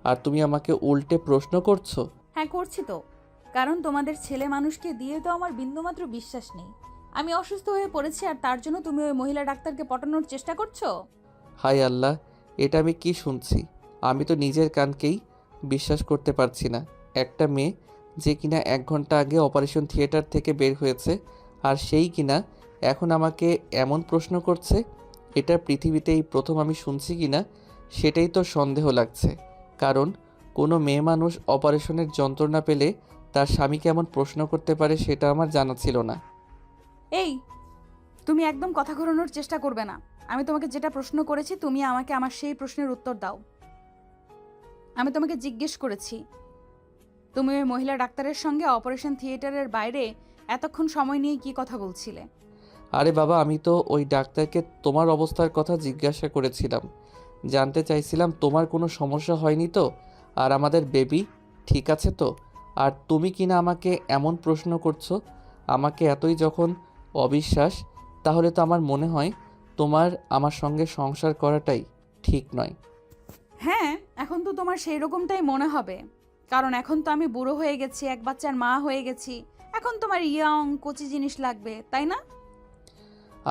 আর তুমি আমাকে উল্টে প্রশ্ন করছো। হ্যাঁ করছি তো, কারণ তোমাদের ছেলে মানুষকে দিয়ে তো আমার বিন্দুমাত্র বিশ্বাস নেই। আমি অসুস্থ হয়ে পড়েছি আর তার জন্য তুমি ওই মহিলা ডাক্তারকে পটানোর চেষ্টা করছো? হাই আল্লাহ, এটা আমি কি শুনছি? আমি তো নিজের কানকেই বিশ্বাস করতে পারছি না। একটা মেয়ে যে কিনা 1 ঘন্টা আগে অপারেশন থিয়েটার থেকে বের হয়েছে, আর সেই কিনা এখন আমাকে এমন প্রশ্ন করছে। এটা পৃথিবীতে এই প্রথম আমি শুনছি কিনা সেটাই তো সন্দেহ লাগছে। কারণ কোনো মেয়ে মানুষ অপারেশনের যন্ত্রণা পেলে তার স্বামীকে এমন প্রশ্ন করতে পারে সেটা আমার জানা ছিল না। এই, তুমি একদম কথা ঘোরানোর চেষ্টা করবে না। আমি তোমাকে যেটা প্রশ্ন করেছি তুমি আমাকে আমার সেই প্রশ্নের উত্তর দাও। আমি তোমাকে জিজ্ঞেস করেছি তুমি ওই মহিলা ডাক্তারের সঙ্গে অপারেশন থিয়েটারের বাইরে এতক্ষণ সময় নিয়ে কি কথা বলছিলে? আরে বাবা, আমি তো ওই ডাক্তারকে তোমার অবস্থার কথা জিজ্ঞাসা করেছিলাম। জানতে চাইছিলাম তোমার কোনো সমস্যা হয়নি তো, আর আমাদের বেবি ঠিক আছে তো। আর তুমি কিনা আমাকে এমন প্রশ্ন করছো। আমাকে এতই যখন অবিশ্বাস, তাহলে তো আমার মনে হয় তোমার আমার সঙ্গে সংসার করাটাই ঠিক নয়। হ্যাঁ, এখন তো তোমার সেই রকমটাই মনে হবে, কারণ এখন তো আমি বুড়ো হয়ে গেছি, এক বাচ্চার মা হয়ে গেছি। এখন তোমার ইয়ং কচি জিনিস লাগবে, তাই না?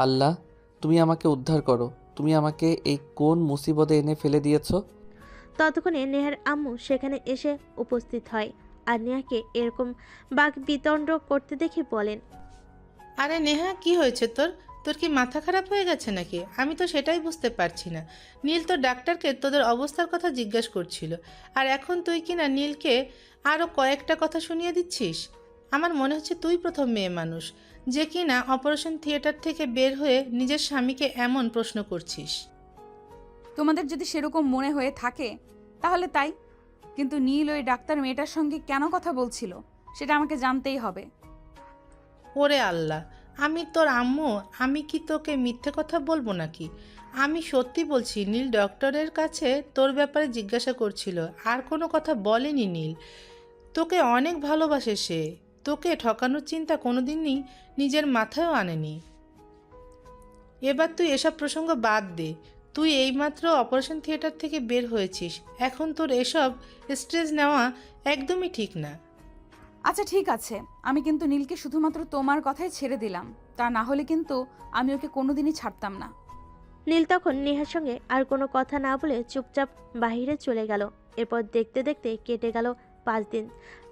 আল্লাহ, তুমি আমাকে উদ্ধার করো। তুমি আমাকে এই কোন মুসিবতে এনে ফেলে দিয়েছো? ততক্ষণে নেহার আম্মু সেখানে এসে উপস্থিত হয় আর নেহাকে এরকম বাক বিতণ্ড করতে দেখে বলেন, আরে নেহা, কি হয়েছে তোর? তোর কি মাথা খারাপ হয়ে গেছে নাকি? আমি তো সেটাই বুঝতে পারছি না। নীল তো ডাক্তারকে তোদের অবস্থার কথা জিজ্ঞাসা করছিল, আর এখন তুই কি না নীলকে আরও কয়েকটা কথা শুনিয়ে দিচ্ছিস? আমার মনে হচ্ছে তুই প্রথম মেয়ে মানুষ যে কি না অপারেশন থিয়েটার থেকে বের হয়ে নিজের স্বামীকে এমন প্রশ্ন করছিস। তোমাদের যদি সেরকম মনে হয়ে থাকে তাহলে তাই, কিন্তু নীল ওই ডাক্তার মেয়েটার সঙ্গে কেন কথা বলছিল সেটা আমাকে জানতেই হবে। ওরে আল্লাহ, আমি তোর আম্মু, আমি কি তোকে মিথ্যে কথা বলবো নাকি? আমি সত্যি বলছি, নীল ডক্টরের কাছে তোর ব্যাপারে জিজ্ঞাসা করছিল, আর কোনো কথা বলেনি নীল। তোকে অনেক ভালোবাসে সে, তোকে ঠকানোর চিন্তা কোনোদিনই নিজের মাথায়ও আনেনি। এবার তুই এসব প্রসঙ্গ বাদ দে। তুই এইমাত্র অপারেশন থিয়েটার থেকে বের হয়েছিস, এখন তোর এসব স্ট্রেস নেওয়া একদমই ঠিক না। আচ্ছা ঠিক আছে, আমি কিন্তু নীলকে শুধুমাত্র তোমার কথাই ছেড়ে দিলাম, তা না হলে কিন্তু আমি ওকে কোনোদিনই ছাড়তাম না। নীল তখন নেহার সঙ্গে আর কোনো কথা না বলে চুপচাপ বাহিরে চলে গেল। এরপর দেখতে দেখতে কেটে গেল 5 দিন।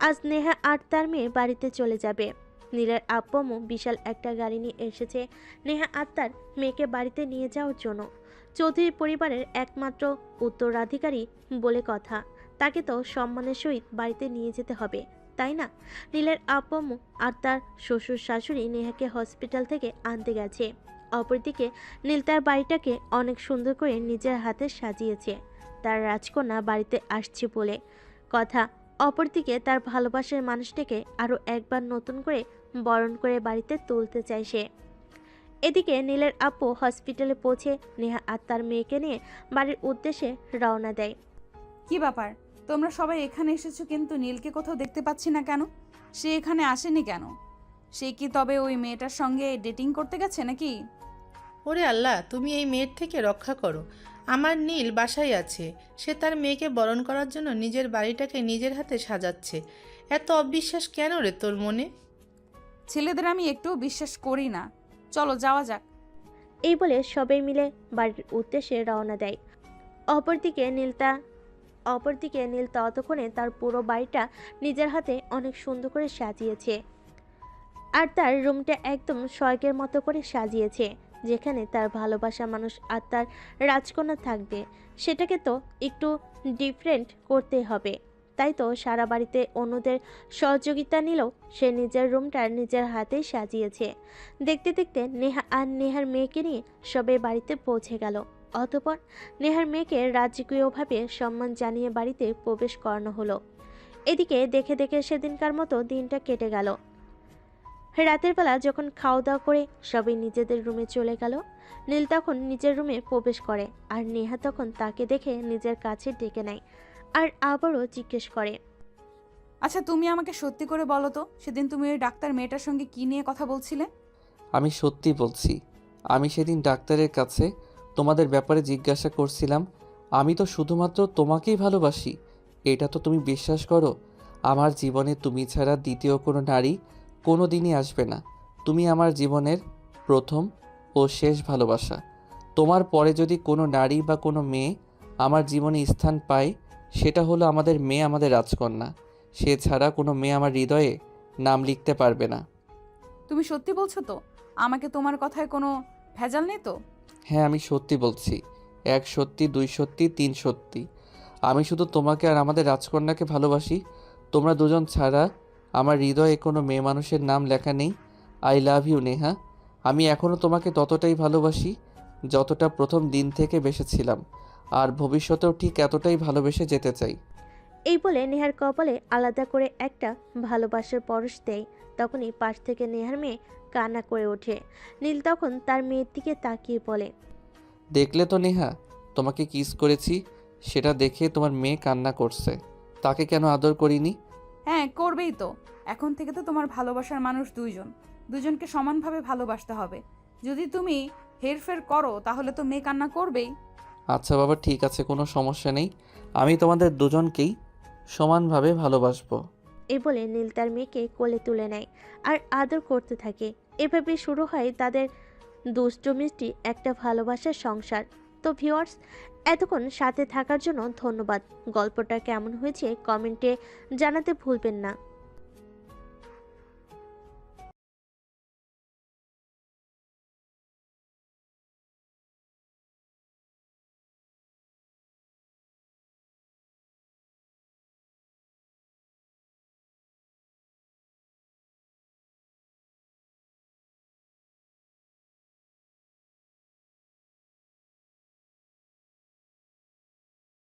আজ নেহা আর তার মেয়ে বাড়িতে চলে যাবে। নীলের আব্বু আম্মু বিশাল একটা গাড়ি নিয়ে এসেছে নেহা আর তার মেয়েকে বাড়িতে নিয়ে যাওয়ার জন্য। চৌধুরী পরিবারের একমাত্র উত্তরাধিকারী বলে কথা, তাকে তো সম্মানের সহিত বাড়িতে নিয়ে যেতে হবে, তাই না? নীলের আব্বু আম্মু আর তার শ্বশুর শাশুড়ি নেহাকে হসপিটাল থেকে আনতে গেছে। অপরদিকে নীল তার বাড়িটাকে অনেক সুন্দর করে নিজের হাতে সাজিয়েছে, তার রাজকন্যা বাড়িতে আসছে বলে কথা। অপরদিকে তার ভালোবাসার মানুষটিকে আরও একবার নতুন করে বরণ করে বাড়িতে তুলতে চায় সে। এদিকে নীলের আপু হসপিটালে পৌঁছে নেহা আর তার মেয়েকে নিয়ে বাড়ির উদ্দেশ্যে রওনা দেয়। কি ব্যাপার, তোমরা সবাই এখানে এসেছো কিন্তু নীলকে কোথাও দেখতে পাচ্ছি না কেন? সে এখানে আসেনি কেন? সে কি তবে ওই মেয়েটার সঙ্গে ডেটিং করতে গেছে নাকি? ওরে আল্লাহ, তুমি এই মেয়ের থেকে রক্ষা করো। আমার নীল বাসায় আছে, সে তার মেয়েকে বরণ করার জন্য নিজের বাড়িটাকে নিজের হাতে সাজাচ্ছে। এত অবিশ্বাস কেন রে তোর মনে? ছেলেদের আমি একটুও বিশ্বাস করি না, চলো যাওয়া যাক। এই বলে সবাই মিলে বাড়ির উদ্দেশ্যে রওনা দেয়। অপরদিকে নীল ততক্ষণে তার পুরো বাড়িটা নিজের হাতে অনেক সুন্দর করে সাজিয়েছে, আর তার রুমটা একদম স্বর্গের মতো করে সাজিয়েছে। যেখানে তার ভালোবাসা মানুষ আর তার রাজকন্যা থাকবে, সেটাকে তো একটু ডিফারেন্ট করতে হবে। তাই তো সারা বাড়িতে অন্যদের সহযোগিতা নিলেও সে নিজের রুমটা নিজের হাতেই সাজিয়েছে। দেখতে দেখতে নেহা আর নেহার মেয়েকে নিয়ে সবে বাড়িতে পৌঁছে গেল। অতঃপর নেহার মেয়েকে রাজকীয়ভাবে সম্মান জানিয়ে বাড়িতে প্রবেশ করানো হলো। এদিকে দেখে দেখে সেদিনকার মতো দিনটা কেটে গেল। রাতের বেলা যখন খাওয়া দাওয়া করে সবাই নিজেদের রুমে চলে গেল, নীল তখন নিজের রুমে প্রবেশ করে আর নেহা তখন তাকে দেখে নিজের কাছে ডেকে নেয় আর আবারও জিজ্ঞেস করে, আচ্ছা তুমি আমাকে সত্যি করে বলো তো, সেদিন তুমি ওই ডাক্তার মেয়েটার সঙ্গে কি নিয়ে কথা বলছিলে? আমি সত্যি বলছি, আমি সেদিন ডাক্তারের কাছে তোমাদের ব্যাপারে জিজ্ঞাসা করছিলাম। আমি তো শুধুমাত্র তোমাকেই ভালোবাসি, এটা তো তুমি বিশ্বাস করো। আমার জীবনে তুমি ছাড়া দ্বিতীয় কোনো নারী কোনো দিনই আসবে না। তুমি আমার জীবনের প্রথম ও শেষ ভালোবাসা। তোমার পরে যদি কোনো নারী বা কোনো মেয়ে আমার জীবনে স্থান পায়, সেটা হলো আমাদের মেয়ে, আমাদের রাজকন্যা। সে ছাড়া কোনো মেয়ে আমার হৃদয়ে নাম লিখতে পারবে না। তুমি সত্যি বলছো তো? আমাকে তোমার কথায় কোনো ভেজাল নেই তো? হ্যাঁ, আমি সত্যি বলছি। 1 সত্যি, 2 সত্যি, 3 সত্যি। আমি শুধু তোমাকে আর আমাদের রাজকন্যাকে ভালোবাসি। তোমরা দুজন ছাড়া আমার হৃদয়ে কোনো মেয়ে মানুষের নাম লেখা নেই। I love you Neha. আমি এখনও তোমাকে ততটাই ভালোবাসি যতটা প্রথম দিন থেকে বেসেছিলাম, আর ভবিষ্যতেও ঠিক এতটাই ভালোবেসে যেতে চাই। এই বলে নেহার কপালে আলাদা করে একটা ভালোবাসার পরশ দেয়। তখনই পাশ থেকে নেহার মেয়ে কান্না করে ওঠে। নীল তখন তার মেয়ের দিকে তাকিয়ে বলে, দেখলে তো নেহা, তোমাকে কিস করেছি, সেটা দেখে তোমার মেয়ে কান্না করছে। তাকে কেন আদর করিনি? হ্যাঁ করবেই তো, এখন থেকে তো তোমার ভালোবাসার মানুষ দুজনকে সমানভাবে ভালোবাসতে হবে। যদি তুমি হেরফের করো তাহলে তো মেয়ে কান্না করবেই। আচ্ছা বাবা, ঠিক আছে, কোনো সমস্যা নেই। আমি তোমাদের দুজনকেই সমানভাবে ভালোবাসবো। এই বলে নীল তার মেয়েকে কোলে তুলে নেয় আর আদর করতে থাকে। এভাবে শুরু হয় তাদের দুষ্টু মিষ্টি একটা ভালোবাসার সংসার। তো ভিউয়ার্স, এতক্ষণ সাথে থাকার জন্য ধন্যবাদ। গল্পটা কেমন হয়েছে কমেন্টে জানাতে ভুলবেন না।